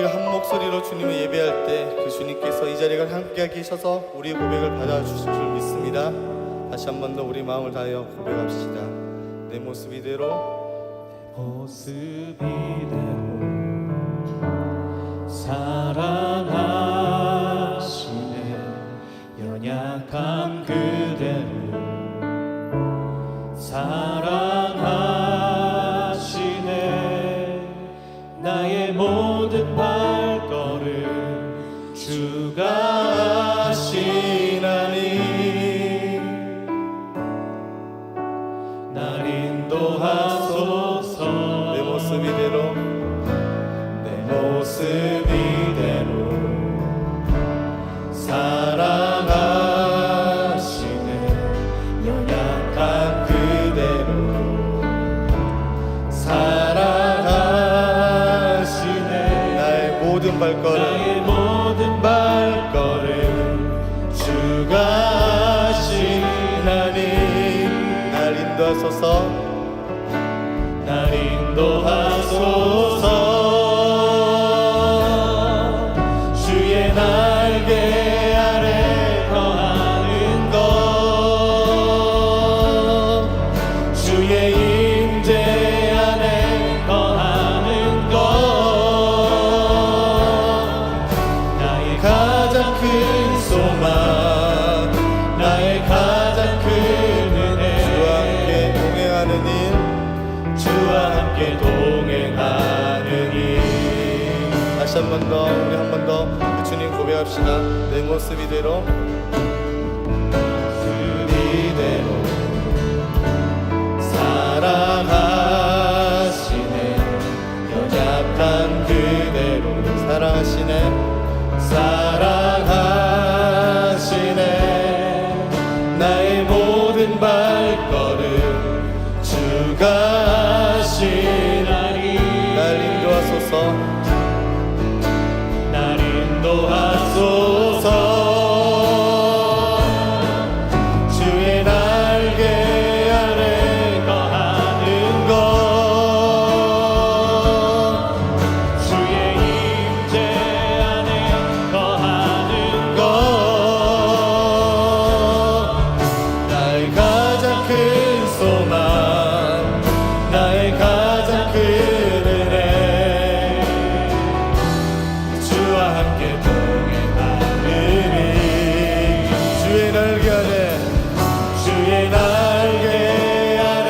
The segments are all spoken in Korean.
우리가 한 목소리로 주님을 예배할 때 그 주님께서 이 자리에 함께 계셔서 우리의 고백을 받아주실 줄 믿습니다. 다시 한 번 더 우리 마음을 다하여 고백합시다. 내 모습 이대로, 모습 이대로 사랑하시네. 연약함 그대로 사랑하시네. 나의 모든 발걸음 주가 하시나니 날 인도하소서. 내 모습 이대로, 내 모습 이대로 사랑하시네. 연약한 그대로 사랑하시네. 나의 모든 발걸음, 나의 모든 발걸음 주가 하시나니 날 인도하소서. 날 인도하소서. 주의 날개 아래 거하는 것, 주의 임재 안에 거하는 것, 나의 가장 큰 소망, 나의 가장 큰 은혜. 주와 함께 동행하는 일, 주와 함께 동행하는 일. 다시 한 번 더, 우리 한 번 더 주님 고백합시다. 내 모습 이대로, 그대로 사랑하시네. 연약한 그대로 사랑하시네. 사랑하시네. 나의 모든 발걸음 주가 하시나니 날 인도하소서. 날 인도하소서. 주의 날개 아래 거하는 것, 주의 임재 안에 거하는 것, 나의 가장 큰 소망, 나의 가장 큰 은혜. 주와 함께 동행하는 일. 주의 날개 아래, 주의 날개 아래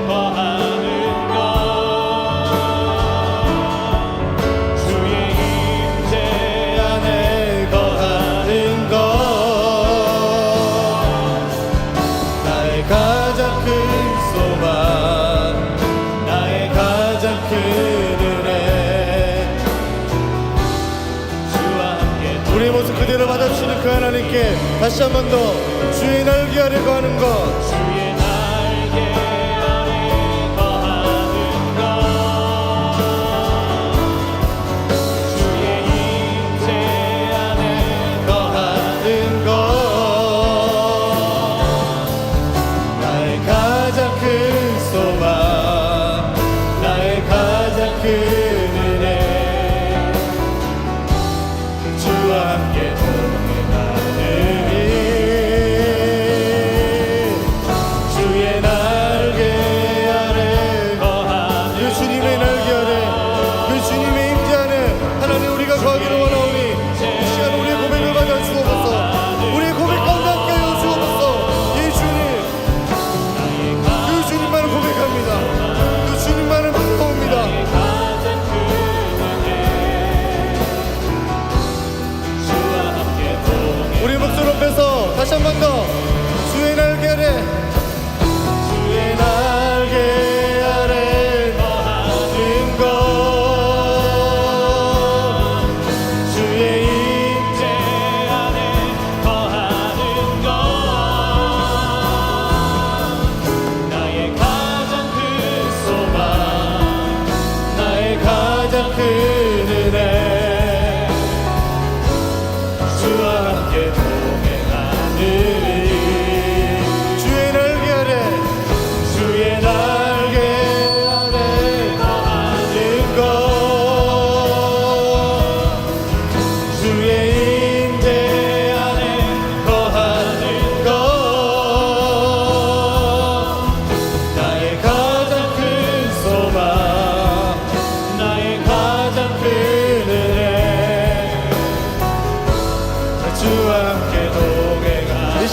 거하는 것, 주의 임재 안에 거하는 것, 나의 가장 큰 소망, 나의 가장 큰 은혜. 주와 함께 우리 모습 그대로 받아주시는 그 하나님께 다시 한 번 더 주의 날개 아래 거하는 것, 주의 날개 아래 거하는 것, 주의 임재 안에 거하는 것, 나의 가장 큰 소망, 나의 가장 큰 은혜. 주와 함께 동행하는 일. 주의 날개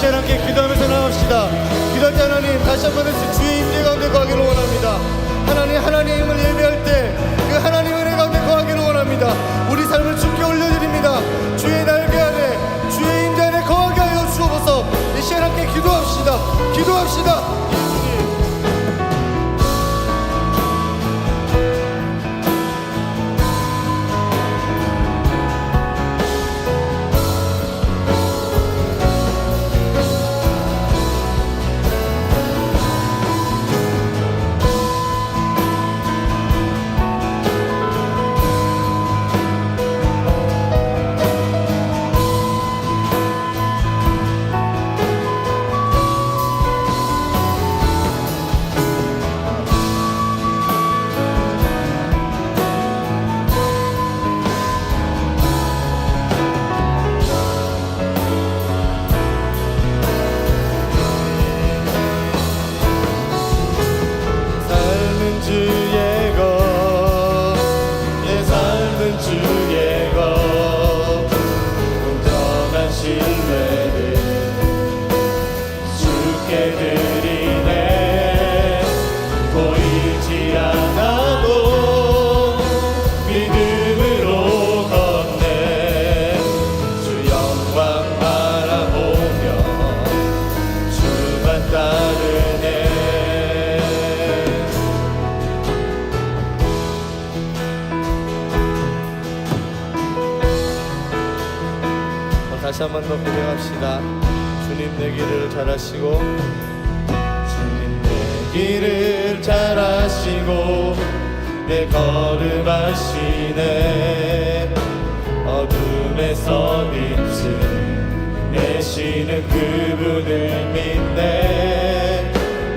시간 함께 기도하면서 나갑시다. 기도할 때 하나님 다시 한번 주의 임재 가운데 거하기를 원합니다. 하나님을 예배할 때 그 하나님의 은혜 가운데 거하기를 원합니다. 우리 삶을 주께 올려드립니다. 주의 날개 아래 주의 임재 안에 거하게 하여 주옵소서. 이 시간 함께 기도합시다. 예수님. 다시 한 번 더 고백합시다. 주님 내 길을 잘하시고 주님 내 길을 잘하시고 내 걸음하시네. 어둠에서 빛을 내시는 그분을 믿네.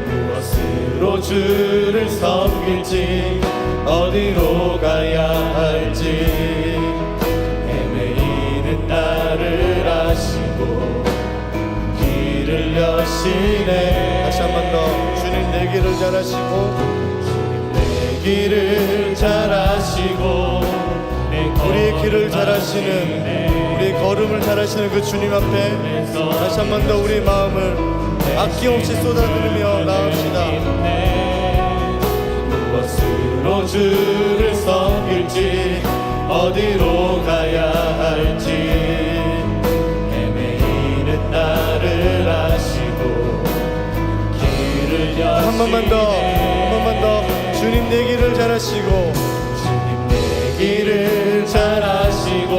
무엇으로 주를 섬길지 어디로 가야 할지 나를 아시고 길을 여시네. 다시 한 번 더. 주님 내 길을 잘하시고 주님 내 길을 잘하시고 우리의 길을 잘하시는 우리의 걸음을 잘하시는 그 주님 앞에 다시 한 번 더 우리의 마음을 아낌없이 쏟아드리며 나옵시다. 무엇으로 주를 섬길지 어디로 가야 할지 헤매이는 나를 아시고 길을 여시네. 한 번만 더 주님 내 길을 잘하시고 주님 내 길을 잘하시고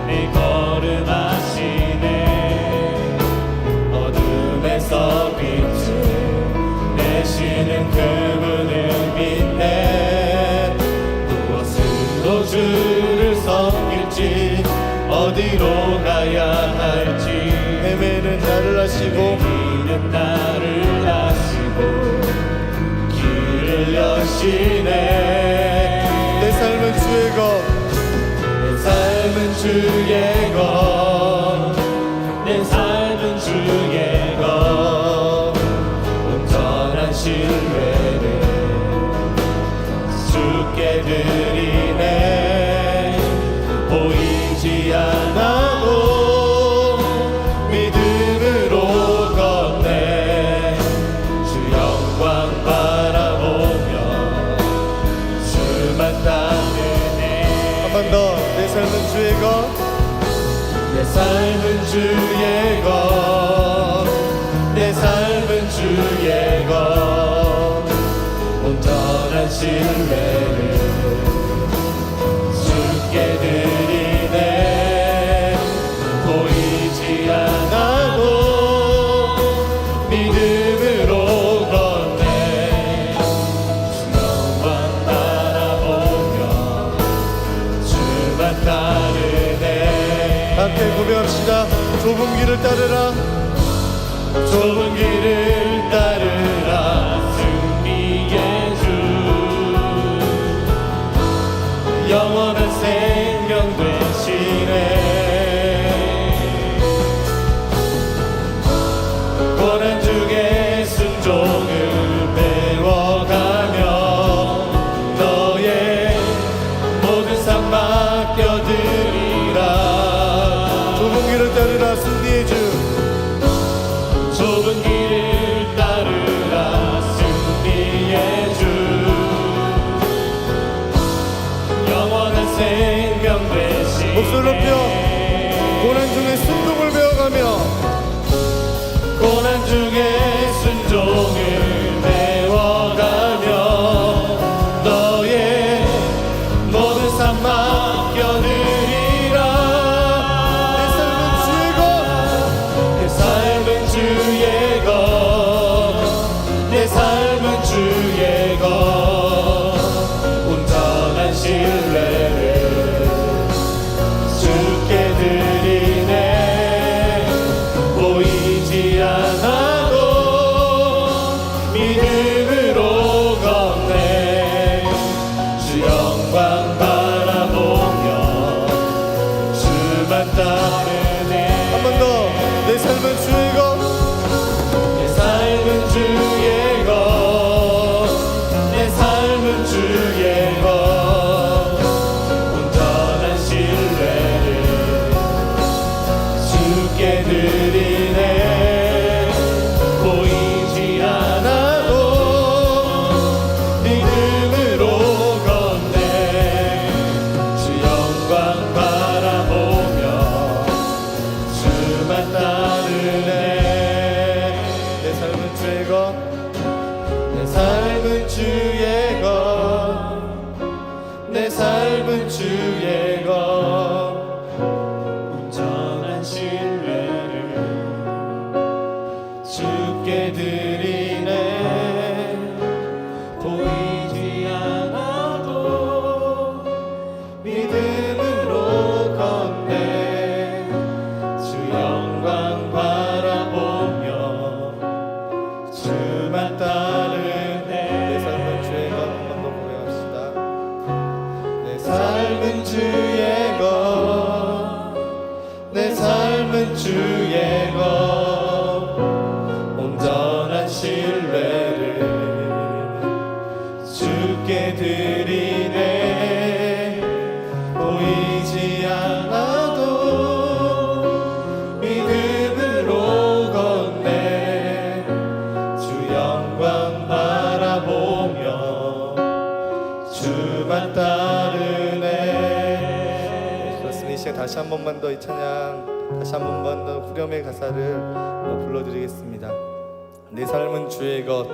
내 걸음하시네. 어둠에서 빛을 내시는 그분을 믿네. 주를 섬길지 어디로 가야 할지 헤매는 나를 아시고 길을 여시네. 내 삶은 주의 것 내 삶은 주의 것 온전한 신뢰를 주께 드리네. 보이지 않아도 믿음으로 걷네. 주 영광 바라보며 주만 따르네. 한 번 더. 내 삶은 주의 것 내 삶은 주의 것 내 삶은 주의 것 온전한 신뢰를 주께 드리네. 보이지 않아도 믿음으로 걷네. 주 영광 바라보며 주만 따르네. 함께 고백합시다. 좁은 길을 따르라. 좁은 길을 따르라. 승리의 주 영원한 생명 되시네. 고난 중에 순종을 배워가며 너의 모든 삶 맡겨드리라. 좁은 길을 따르라. 승리의 주 목소리 높여 고난 중에 순종을 배워가며 고난 중에 순종을 배워가며 너의 모든 삶 맡겨드리라. 내 삶은 주의 것, 내 삶은 주의 것, 온전한 신뢰를 주께 드리네. 보이지 않아도 믿음으로 걷네. 주 영광 바라보며 주만 따르네. 한 번 더. 내 삶은 주의 것, 내 삶은 주의 것, 내 삶은 주의 것, 온전한 신뢰를 주께 드리네. 보이지 않아도 믿음으로 걷네. 주 영광 바라보며 주만 따르네. 내 삶은 주의 것, 내 삶은 주의 것, 내 삶은 주의 것, 온전한 신뢰를 주께 드리네. 보이지 않아도 믿음으로 걷네. 주 영광 바라보며 주만 따르네. 내 삶은 주의 것. 한 번 더 고백합시다. 내 삶은 주의 것, 내 삶은 주의 것, 온전한 신뢰를 주께 드리네. 보이지 않아도 믿음으로 걷네. 주 영광 바라보며 주만 따르네. 그렇습니다. 이 시간 다시 한 번만 더 이 찬양, 다시 한 번만 더 후렴의 가사를 불러드리겠습니다. 내 삶은 주의 것,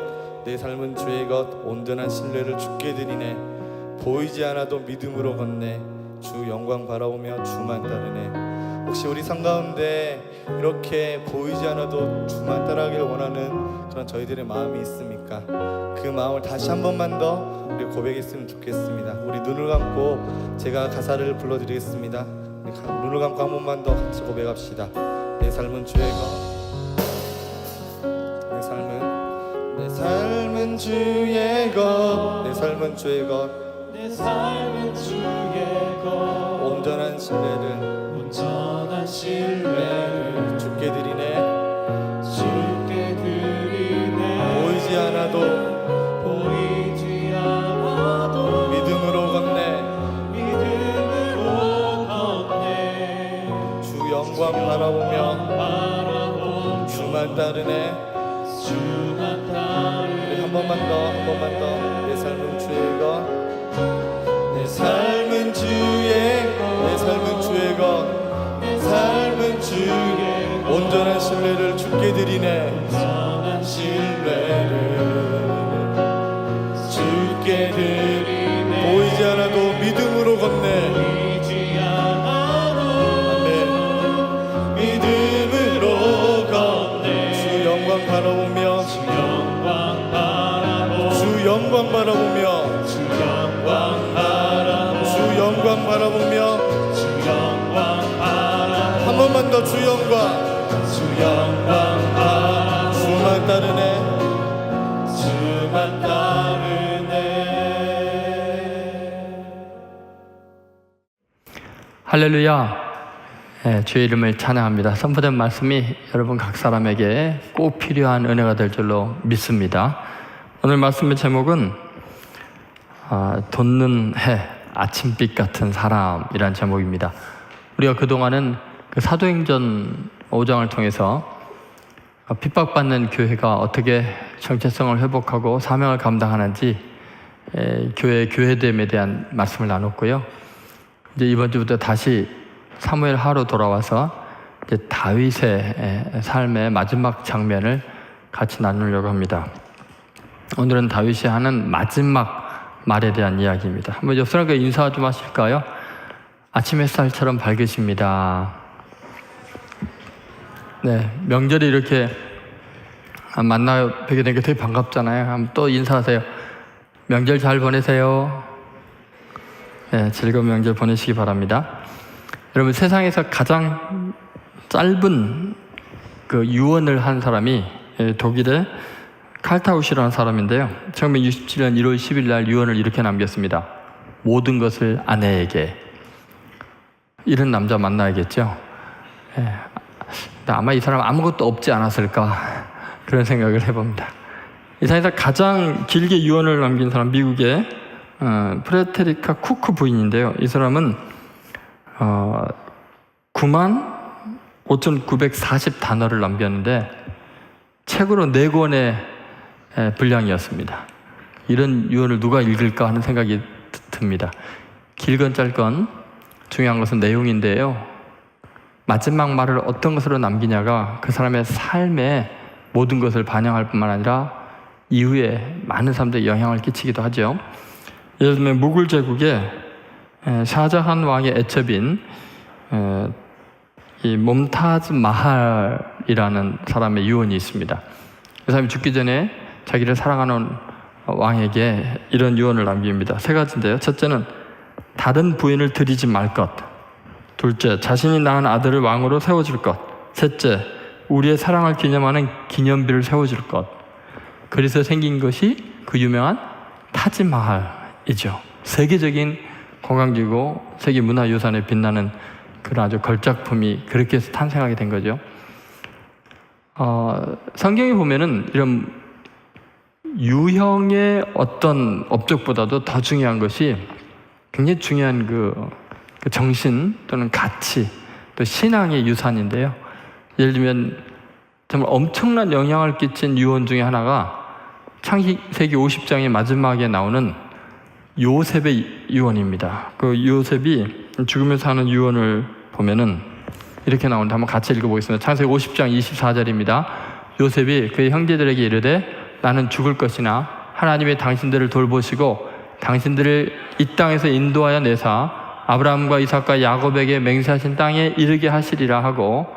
내 삶은 주의 것, 온전한 신뢰를 주께 드리네. 보이지 않아도 믿음으로 걷네. 주 영광 바라보며 주만 따르네. 혹시 우리 삶 가운데 이렇게 보이지 않아도 주만 따라가기를 원하는 그런 저희들의 마음이 있습니까? 그 마음을 다시 한 번만 더 우리 고백했으면 좋겠습니다. 우리 눈을 감고 제가 가사를 불러드리겠습니다. 우리 눈을 감고 한 번만 더 같이 고백합시다. 내 삶은 주의 것, 내 삶은 주의 것, 내 삶은 주의 것, 내 삶은 주의 것, 온전한 신뢰를 온전한 신뢰를 주께 드리네. 주께 드리네. 보이지 않아도 보이지 않아도 믿음으로 걷네. 믿음으로 걷네. 주 영광 바라보며 바라보며 주만 따르네. 주만 따르네. 우리 한 번만 더. 내 삶은 주의 것, 내 삶은 주의 것, 내 삶은 주의 것, 내 삶은 주의 것, 온전한 신뢰를 주께 드리네. 온전한 신뢰를 주께 드리네. 보이지 않아도 믿음으로 걷네. 보이지 않아도 네. 믿음으로 걷네. 주 영광 바라보며 주 영광 바라보며 주 영광 바라보며 주 영광 바라보며 주 영광 바라보며 주 영광 바라보며 한 번만 더 주 영광, 주 영광 바라보며 주만 따르네. 주만 따르네. 할렐루야. 주의 이름을 찬양합니다. 선포된 말씀이 여러분 각 사람에게 꼭 필요한 은혜가 될 줄로 믿습니다. 오늘 말씀의 제목은 돋는 해, 아침빛 같은 사람이란 제목입니다. 우리가 그동안은 그 사도행전 5장을 통해서 핍박받는 교회가 어떻게 정체성을 회복하고 사명을 감당하는지 교회됨에 대한 말씀을 나눴고요. 이제 이번 주부터 다시 사무엘 하로 돌아와서 이제 다윗의 삶의 마지막 장면을 같이 나누려고 합니다. 오늘은 다윗이 하는 마지막 말에 대한 이야기입니다. 한번 옆 사람과 인사 좀 하실까요? 아침 햇살처럼 밝으십니다. 네, 명절이 이렇게 만나 뵙게 된 게 되게 반갑잖아요. 한번 또 인사하세요. 명절 잘 보내세요. 네, 즐거운 명절 보내시기 바랍니다. 여러분, 세상에서 가장 짧은 그 유언을 한 사람이 독일의 칼타우시라는 사람인데요. 1967년 1월 10일 날 유언을 이렇게 남겼습니다. 모든 것을 아내에게. 이런 남자 만나야겠죠. 아마 이 사람 아무것도 없지 않았을까 그런 생각을 해봅니다. 이 세상에서 가장 길게 유언을 남긴 사람, 미국의 프레데리카 쿠크 부인인데요. 이 사람은 95,940 단어를 남겼는데 책으로 4권의 분량이었습니다. 이런 유언을 누가 읽을까 하는 생각이 듭니다. 길건 짧건 중요한 것은 내용인데요. 마지막 말을 어떤 것으로 남기냐가 그 사람의 삶에 모든 것을 반영할 뿐만 아니라 이후에 많은 사람들에 영향을 끼치기도 하죠. 예를 들면 무굴 제국의 샤자한 왕의 애첩인 이 몬타즈 마할이라는 사람의 유언이 있습니다. 그 사람이 죽기 전에 자기를 사랑하는 왕에게 이런 유언을 남깁니다. 3가지인데요. 첫째는 다른 부인을 들이지 말 것. 둘째, 자신이 낳은 아들을 왕으로 세워줄 것. 셋째, 우리의 사랑을 기념하는 기념비를 세워줄 것. 그래서 생긴 것이 그 유명한 타지마할이죠. 세계적인 관광지고 세계 문화유산에 빛나는 그런 아주 걸작품이 그렇게 해서 탄생하게 된 거죠. 성경에 보면은 이런 유형의 어떤 업적보다도 더 중요한 것이 굉장히 중요한 그 정신 또는 가치 또 신앙의 유산인데요. 예를 들면 정말 엄청난 영향을 끼친 유언 중에 하나가 창세기 50장의 마지막에 나오는 요셉의 유언입니다. 그 요셉이 죽으면서 하는 유언을 보면은 이렇게 나오는데 한번 같이 읽어보겠습니다. 창세기 50장 24절입니다. 요셉이 그의 형제들에게 이르되 나는 죽을 것이나 하나님이 당신들을 돌보시고 당신들을 이 땅에서 인도하여 내사 아브라함과 이삭과 야곱에게 맹세하신 땅에 이르게 하시리라 하고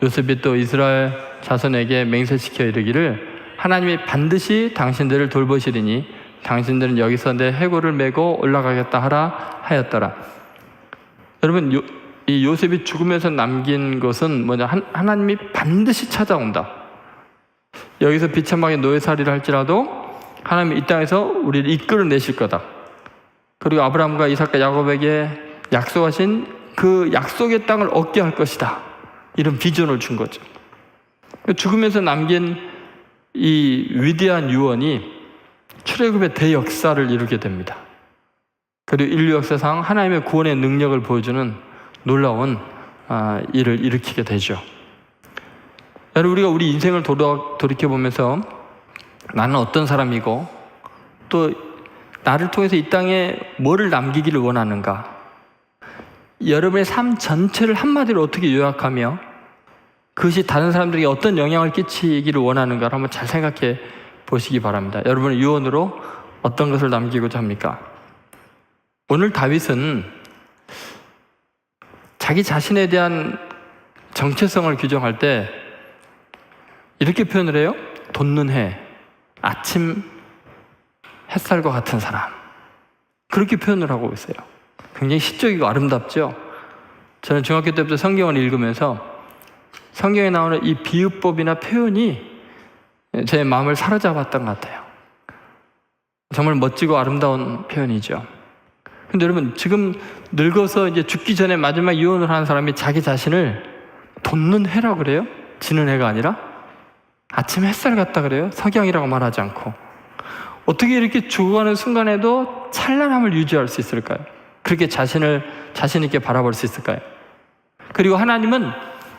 요셉이 또 이스라엘 자손에게 맹세시켜 이르기를 하나님이 반드시 당신들을 돌보시리니 당신들은 여기서 내 해골을 메고 올라가겠다 하라 하였더라. 여러분, 이 요셉이 죽으면서 남긴 것은 뭐냐? 하나님이 반드시 찾아온다. 여기서 비참하게 노예살이를 할지라도 하나님이 이 땅에서 우리를 이끌어내실 거다. 그리고 아브라함과 이삭과 야곱에게 약속하신 그 약속의 땅을 얻게 할 것이다. 이런 비전을 준 거죠. 죽으면서 남긴 이 위대한 유언이 출애굽의 대역사를 이루게 됩니다. 그리고 인류 역사상 하나님의 구원의 능력을 보여주는 놀라운 일을 일으키게 되죠. 여러분, 우리가 우리 인생을 돌이켜보면서 나는 어떤 사람이고 또 나를 통해서 이 땅에 뭐를 남기기를 원하는가, 여러분의 삶 전체를 한마디로 어떻게 요약하며 그것이 다른 사람들에게 어떤 영향을 끼치기를 원하는가를 한번 잘 생각해 보시기 바랍니다. 여러분의 유언으로 어떤 것을 남기고자 합니까? 오늘 다윗은 자기 자신에 대한 정체성을 규정할 때 이렇게 표현을 해요. 돋는 해, 아침 햇살과 같은 사람. 그렇게 표현을 하고 있어요. 굉장히 시적이고 아름답죠. 저는 중학교 때부터 성경을 읽으면서 성경에 나오는 이 비유법이나 표현이 제 마음을 사로잡았던 것 같아요. 정말 멋지고 아름다운 표현이죠. 근데 여러분, 지금 늙어서 이제 죽기 전에 마지막 유언을 하는 사람이 자기 자신을 돋는 해라고 그래요? 지는 해가 아니라 아침 햇살 같다 그래요? 석양이라고 말하지 않고. 어떻게 이렇게 죽어가는 순간에도 찬란함을 유지할 수 있을까요? 그렇게 자신을 자신 있게 바라볼 수 있을까요? 그리고 하나님은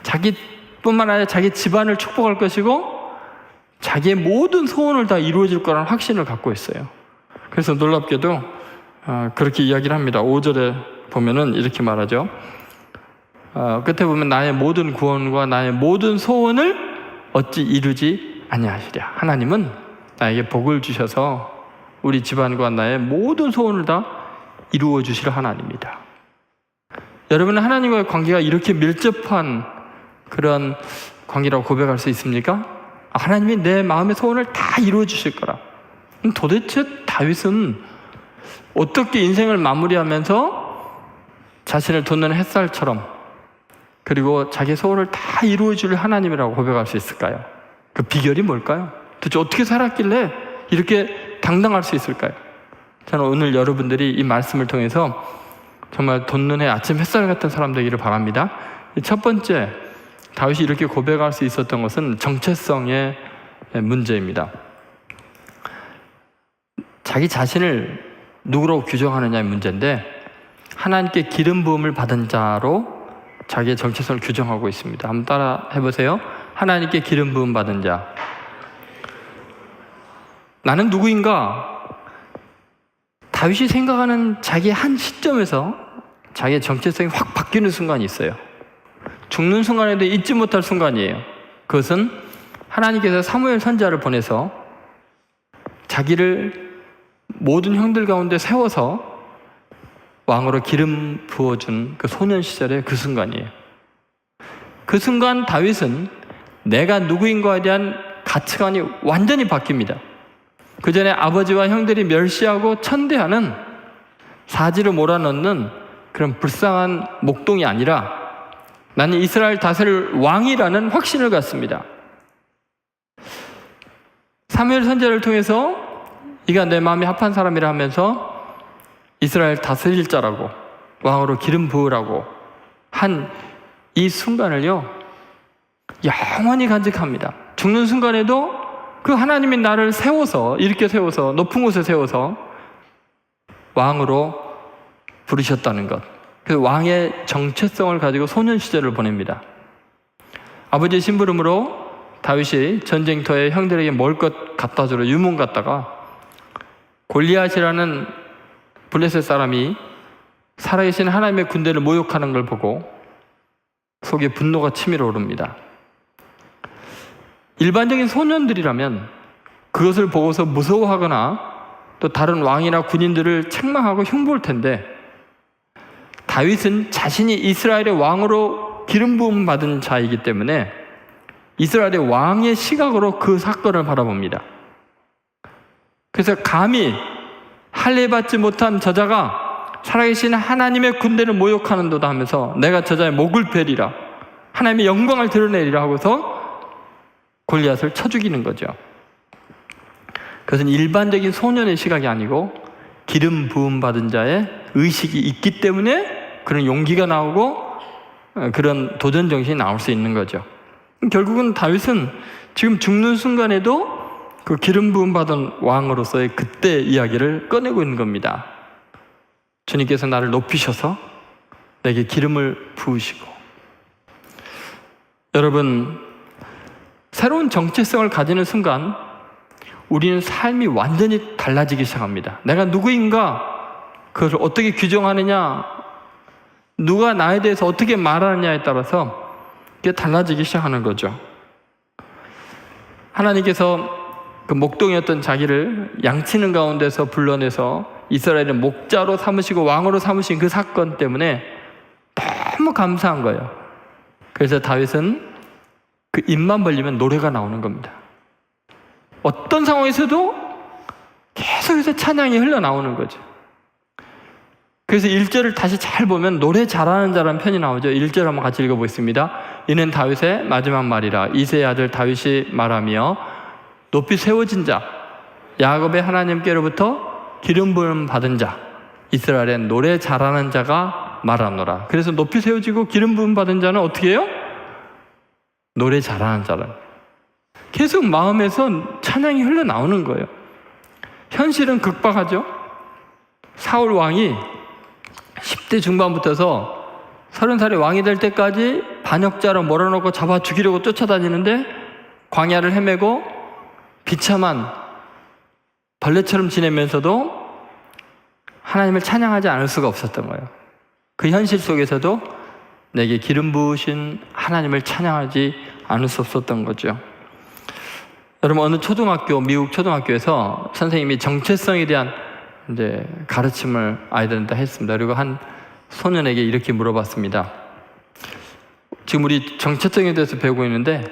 자기뿐만 아니라 자기 집안을 축복할 것이고 자기의 모든 소원을 다 이루어질 거라는 확신을 갖고 있어요. 그래서 놀랍게도 그렇게 이야기를 합니다. 5절에 보면은 이렇게 말하죠. 끝에 보면 나의 모든 구원과 나의 모든 소원을 어찌 이루지 아니하시랴. 하나님은 나에게 복을 주셔서 우리 집안과 나의 모든 소원을 다 이루어 주실 하나님입니다. 여러분은 하나님과의 관계가 이렇게 밀접한 그런 관계라고 고백할 수 있습니까? 하나님이 내 마음의 소원을 다 이루어 주실 거라. 도대체 다윗은 어떻게 인생을 마무리하면서 자신을 돋는 햇살처럼 그리고 자기의 소원을 다 이루어 줄 하나님이라고 고백할 수 있을까요? 그 비결이 뭘까요? 도대체 어떻게 살았길래 이렇게 당당할 수 있을까요? 저는 오늘 여러분들이 이 말씀을 통해서 정말 돋는 아침 햇살 같은 사람 되기를 바랍니다. 첫 번째, 다윗이 이렇게 고백할 수 있었던 것은 정체성의 문제입니다. 자기 자신을 누구라고 규정하느냐의 문제인데 하나님께 기름 부음을 받은 자로 자기의 정체성을 규정하고 있습니다. 한번 따라 해보세요. 하나님께 기름 부음 받은 자. 나는 누구인가? 다윗이 생각하는 자기의 한 시점에서 자기의 정체성이 확 바뀌는 순간이 있어요. 죽는 순간에도 잊지 못할 순간이에요. 그것은 하나님께서 사무엘 선지자를 보내서 자기를 모든 형들 가운데 세워서 왕으로 기름 부어준 그 소년 시절의 그 순간이에요. 그 순간 다윗은 내가 누구인가에 대한 가치관이 완전히 바뀝니다. 그 전에 아버지와 형들이 멸시하고 천대하는 사지를 몰아넣는 그런 불쌍한 목동이 아니라 나는 이스라엘 다스릴 왕이라는 확신을 갖습니다. 사무엘 선지자를 통해서 이가 내 마음에 합한 사람이라 하면서 이스라엘 다스릴 자라고 왕으로 기름 부으라고 한 이 순간을요 영원히 간직합니다. 죽는 순간에도 그 하나님이 나를 세워서 이렇게 세워서 높은 곳에 세워서 왕으로 부르셨다는 것, 그래서 왕의 정체성을 가지고 소년 시절을 보냅니다. 아버지의 심부름으로 다윗이 전쟁터에 형들에게 먹을 것 갖다 주러 유문 갔다가 골리앗이라는 블레셋 사람이 살아계신 하나님의 군대를 모욕하는 걸 보고 속에 분노가 치밀어 오릅니다. 일반적인 소년들이라면 그것을 보고서 무서워하거나 또 다른 왕이나 군인들을 책망하고 흉볼 텐데 다윗은 자신이 이스라엘의 왕으로 기름 부음 받은 자이기 때문에 이스라엘의 왕의 시각으로 그 사건을 바라봅니다. 그래서 감히 할례받지 못한 저자가 살아계신 하나님의 군대를 모욕하는도다 하면서 내가 저자의 목을 베리라, 하나님의 영광을 드러내리라 하고서 골리앗을 쳐 죽이는 거죠. 그것은 일반적인 소년의 시각이 아니고 기름 부음 받은 자의 의식이 있기 때문에 그런 용기가 나오고 그런 도전 정신이 나올 수 있는 거죠. 결국은 다윗은 지금 죽는 순간에도 그 기름 부음 받은 왕으로서의 그때 이야기를 꺼내고 있는 겁니다. 주님께서 나를 높이셔서 내게 기름을 부으시고, 여러분 새로운 정체성을 가지는 순간 우리는 삶이 완전히 달라지기 시작합니다. 내가 누구인가, 그것을 어떻게 규정하느냐, 누가 나에 대해서 어떻게 말하느냐에 따라서 그게 달라지기 시작하는 거죠. 하나님께서 그 목동이었던 자기를 양치는 가운데서 불러내서 이스라엘의 목자로 삼으시고 왕으로 삼으신 그 사건 때문에 너무 감사한 거예요. 그래서 다윗은 그 입만 벌리면 노래가 나오는 겁니다. 어떤 상황에서도 계속해서 찬양이 흘러나오는 거죠. 그래서 1절을 다시 잘 보면 노래 잘하는 자라는 편이 나오죠. 1절 한번 같이 읽어보겠습니다. 이는 다윗의 마지막 말이라. 이새의 아들 다윗이 말하며 높이 세워진 자, 야곱의 하나님께로부터 기름 부음 받은 자, 이스라엘의 노래 잘하는 자가 말하노라. 그래서 높이 세워지고 기름 부음 받은 자는 어떻게 해요? 노래 잘하는 자는 계속 마음에서 찬양이 흘러나오는 거예요. 현실은 극박하죠. 사울 왕이 10대 중반부터서 30살의 왕이 될 때까지 반역자로 몰아넣고 잡아 죽이려고 쫓아다니는데 광야를 헤매고 비참한 벌레처럼 지내면서도 하나님을 찬양하지 않을 수가 없었던 거예요. 그 현실 속에서도 내게 기름 부으신 하나님을 찬양하지 않을 수 없었던 거죠. 여러분, 어느 초등학교, 미국 초등학교에서 선생님이 정체성에 대한 이제 가르침을 아이들한테 했습니다. 그리고 한 소년에게 이렇게 물어봤습니다. 지금 우리 정체성에 대해서 배우고 있는데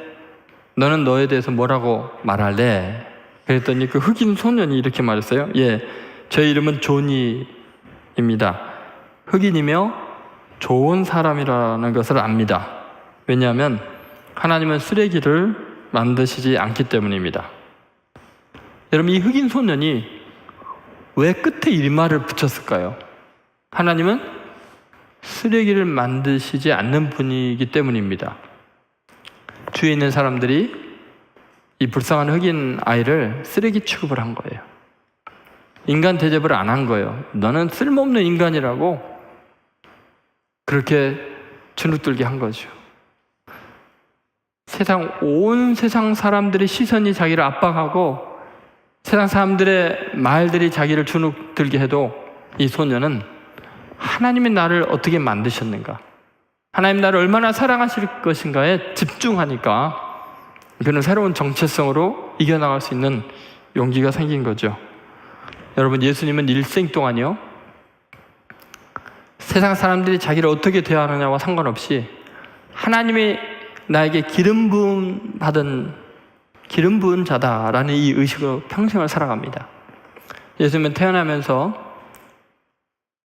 너는 너에 대해서 뭐라고 말할래? 그랬더니 그 흑인 소년이 이렇게 말했어요. 예, 제 이름은 조니입니다. 흑인이며 좋은 사람이라는 것을 압니다. 왜냐하면 하나님은 쓰레기를 만드시지 않기 때문입니다. 여러분, 이 흑인 소년이 왜 끝에 이 말을 붙였을까요? 하나님은 쓰레기를 만드시지 않는 분이기 때문입니다. 주위에 있는 사람들이 이 불쌍한 흑인 아이를 쓰레기 취급을 한 거예요. 인간 대접을 안 한 거예요. 너는 쓸모없는 인간이라고 그렇게 주눅들게 한 거죠. 온 세상 사람들의 시선이 자기를 압박하고 세상 사람들의 말들이 자기를 주눅들게 해도 이 소년은 하나님이 나를 어떻게 만드셨는가, 하나님 나를 얼마나 사랑하실 것인가에 집중하니까 그는 새로운 정체성으로 이겨나갈 수 있는 용기가 생긴 거죠. 여러분, 예수님은 일생 동안요, 세상 사람들이 자기를 어떻게 대하느냐와 상관없이 하나님이 나에게 기름 부은 자다라는 이 의식으로 평생을 살아갑니다. 예수님은 태어나면서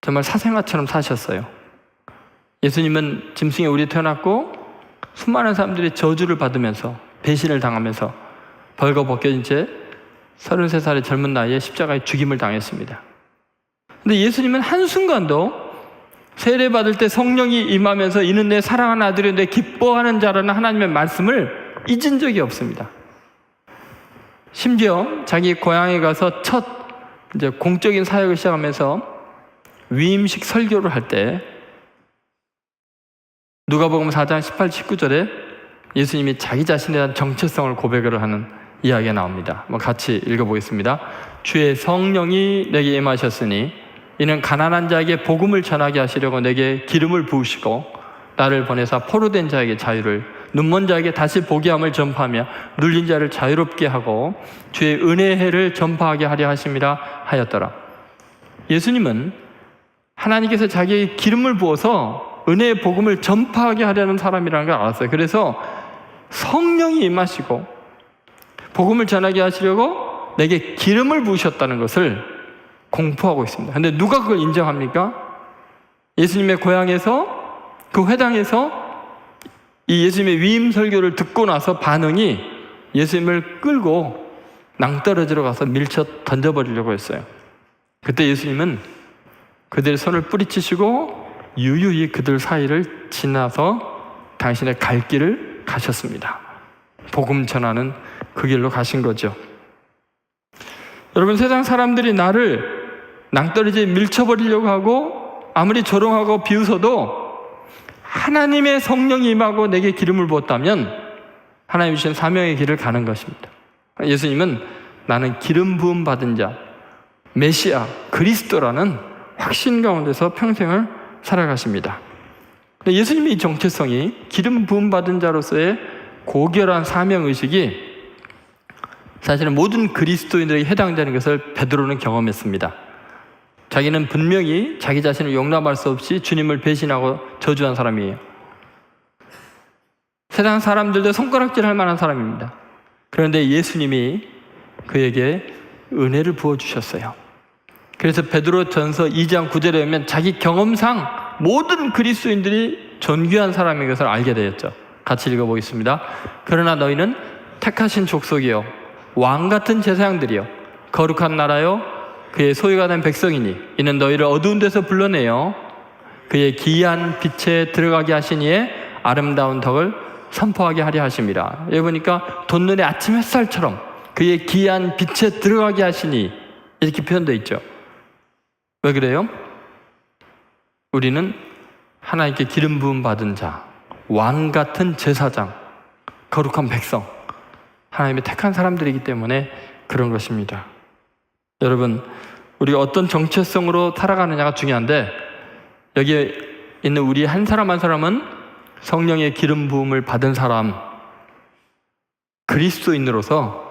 정말 사생아처럼 사셨어요. 예수님은 짐승의 우리 태어났고 수많은 사람들이 저주를 받으면서 배신을 당하면서 벌거벗겨진 채 33살의 젊은 나이에 십자가에 죽임을 당했습니다. 근데 예수님은 한순간도 세례받을 때 성령이 임하면서 이는 내 사랑하는 아들이요 내 기뻐하는 자라는 하나님의 말씀을 잊은 적이 없습니다. 심지어 자기 고향에 가서 첫 이제 공적인 사역을 시작하면서 위임식 설교를 할 때 누가복음 4장 18, 19절에 예수님이 자기 자신에 대한 정체성을 고백을 하는 이야기가 나옵니다. 같이 읽어보겠습니다. 주의 성령이 내게 임하셨으니 이는 가난한 자에게 복음을 전하게 하시려고 내게 기름을 부으시고 나를 보내사 포로된 자에게 자유를, 눈먼 자에게 다시 보게 함을 전파하며 눌린 자를 자유롭게 하고 주의 은혜의 해를 전파하게 하려 하심이라 하였더라. 예수님은 하나님께서 자기의 기름을 부어서 은혜의 복음을 전파하게 하려는 사람이라는 걸 알았어요. 그래서 성령이 임하시고 복음을 전하게 하시려고 내게 기름을 부으셨다는 것을 공포하고 있습니다. 그런데 누가 그걸 인정합니까? 예수님의 고향에서, 그 회당에서 이 예수님의 위임 설교를 듣고 나서 반응이 예수님을 끌고 낭떠러지로 가서 밀쳐 던져버리려고 했어요. 그때 예수님은 그들의 손을 뿌리치시고 유유히 그들 사이를 지나서 당신의 갈 길을 가셨습니다. 복음 전하는 그 길로 가신 거죠. 여러분, 세상 사람들이 나를 낭떠러지에 밀쳐버리려고 하고 아무리 조롱하고 비웃어도 하나님의 성령이 임하고 내게 기름을 부었다면 하나님 주신 사명의 길을 가는 것입니다. 예수님은 나는 기름 부음 받은 자, 메시아, 그리스도라는 확신 가운데서 평생을 살아가십니다. 예수님의 이 정체성이 기름 부음 받은 자로서의 고결한 사명의식이 사실은 모든 그리스도인들에게 해당되는 것을 베드로는 경험했습니다. 자기는 분명히 자기 자신을 용납할 수 없이 주님을 배신하고 저주한 사람이에요. 세상 사람들도 손가락질할 만한 사람입니다. 그런데 예수님이 그에게 은혜를 부어주셨어요. 그래서 베드로전서 2장 9절에 보면 자기 경험상 모든 그리스도인들이 존귀한 사람인 것을 알게 되었죠. 같이 읽어보겠습니다. 그러나 너희는 택하신 족속이요 왕같은 제사장들이요 거룩한 나라요 그의 소유가 된 백성이니 이는 너희를 어두운 데서 불러내어 그의 기이한 빛에 들어가게 하시니에 아름다운 덕을 선포하게 하려 하심이라. 여기 보니까 돋는 아침 햇살처럼 그의 기이한 빛에 들어가게 하시니 이렇게 표현되어 있죠. 왜 그래요? 우리는 하나님께 기름 부음 받은 자, 왕 같은 제사장, 거룩한 백성, 하나님의 택한 사람들이기 때문에 그런 것입니다. 여러분, 우리가 어떤 정체성으로 살아가느냐가 중요한데 여기에 있는 우리 한 사람 한 사람은 성령의 기름 부음을 받은 사람, 그리스도인으로서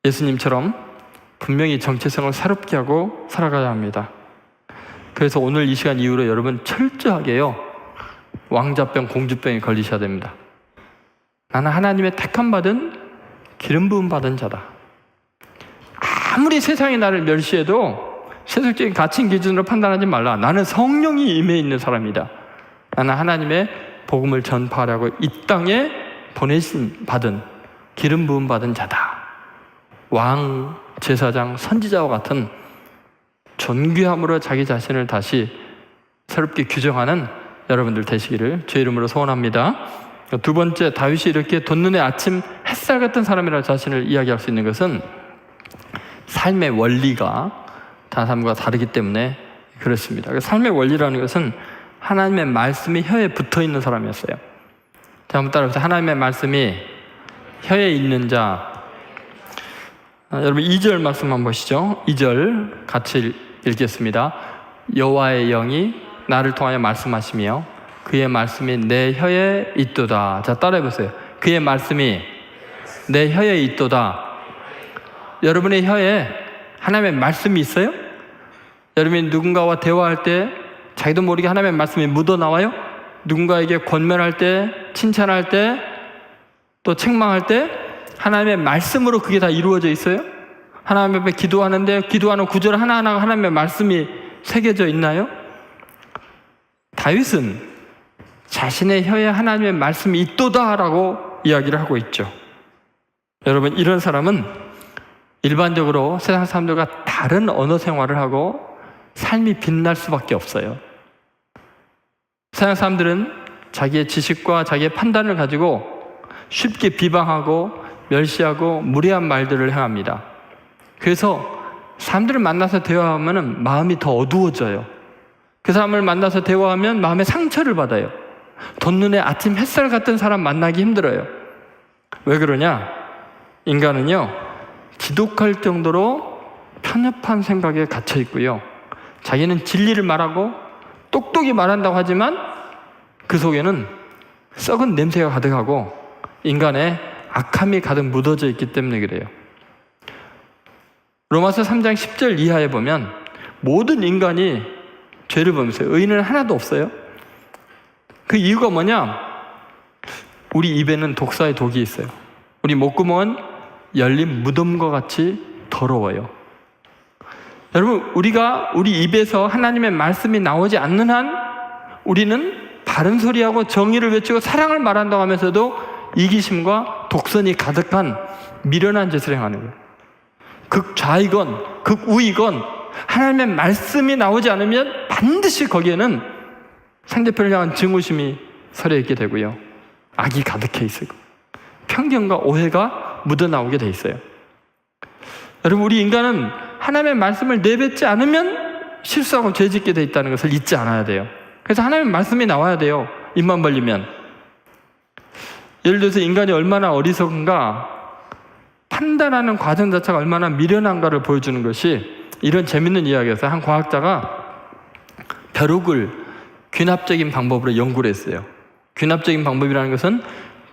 예수님처럼 분명히 정체성을 새롭게 하고 살아가야 합니다. 그래서 오늘 이 시간 이후로 여러분 철저하게요, 왕자병, 공주병에 걸리셔야 됩니다. 나는 하나님의 택함 받은, 기름 부음 받은 자다. 아무리 세상이 나를 멸시해도 세속적인 가치 기준으로 판단하지 말라. 나는 성령이 임해 있는 사람이다. 나는 하나님의 복음을 전파하려고 이 땅에 보내신 받은, 기름 부음 받은 자다. 왕, 제사장, 선지자와 같은 존귀함으로 자기 자신을 다시 새롭게 규정하는 여러분들 되시기를 주의 이름으로 소원합니다. 두 번째, 다윗이 이렇게 돋눈의 아침 햇살 같은 사람이라는 자신을 이야기할 수 있는 것은 삶의 원리가 다른 사람과 다르기 때문에 그렇습니다. 삶의 원리라는 것은 하나님의 말씀이 혀에 붙어 있는 사람이었어요. 자, 한번 따라해보세요. 하나님의 말씀이 혀에 있는 자. 여러분 2절 말씀 한번 보시죠. 2절 같이 읽겠습니다. 여호와의 영이 나를 통하여 말씀하시며 그의 말씀이 내 혀에 있도다. 자, 따라해보세요. 그의 말씀이 내 혀에 있도다. 여러분의 혀에 하나님의 말씀이 있어요? 여러분이 누군가와 대화할 때 자기도 모르게 하나님의 말씀이 묻어나와요? 누군가에게 권면할 때, 칭찬할 때, 또 책망할 때 하나님의 말씀으로 그게 다 이루어져 있어요? 하나님 앞에 기도하는데 기도하는 구절 하나하나가 하나님의 말씀이 새겨져 있나요? 다윗은 자신의 혀에 하나님의 말씀이 있도다라고 이야기를 하고 있죠. 여러분, 이런 사람은 일반적으로 세상 사람들과 다른 언어 생활을 하고 삶이 빛날 수밖에 없어요. 세상 사람들은 자기의 지식과 자기의 판단을 가지고 쉽게 비방하고 멸시하고 무례한 말들을 행합니다. 그래서 사람들을 만나서 대화하면 마음이 더 어두워져요. 그 사람을 만나서 대화하면 마음에 상처를 받아요. 돋눈의 아침 햇살 같은 사람 만나기 힘들어요. 왜 그러냐? 인간은요, 지독할 정도로 편협한 생각에 갇혀 있고요, 자기는 진리를 말하고 똑똑히 말한다고 하지만 그 속에는 썩은 냄새가 가득하고 인간의 악함이 가득 묻어져 있기 때문에 그래요. 로마서 3장 10절 이하에 보면 모든 인간이 죄를 범했어요. 의인은 하나도 없어요. 그 이유가 뭐냐? 우리 입에는 독사의 독이 있어요. 우리 목구멍은 열린 무덤과 같이 더러워요. 여러분, 우리가 우리 입에서 하나님의 말씀이 나오지 않는 한 우리는 바른 소리하고 정의를 외치고 사랑을 말한다고 하면서도 이기심과 독선이 가득한 미련한 짓을 행하는 거예요. 극좌이건 극우이건 하나님의 말씀이 나오지 않으면 반드시 거기에는 상대편을 향한 증오심이 서려있게 되고요, 악이 가득해 있고 편견과 오해가 묻어나오게 돼 있어요. 여러분, 우리 인간은 하나님의 말씀을 내뱉지 않으면 실수하고 죄짓게 돼 있다는 것을 잊지 않아야 돼요. 그래서 하나님의 말씀이 나와야 돼요. 입만 벌리면. 예를 들어서 인간이 얼마나 어리석은가, 판단하는 과정 자체가 얼마나 미련한가를 보여주는 것이 이런 재밌는 이야기였어요. 한 과학자가 벼룩을 귀납적인 방법으로 연구를 했어요. 귀납적인 방법이라는 것은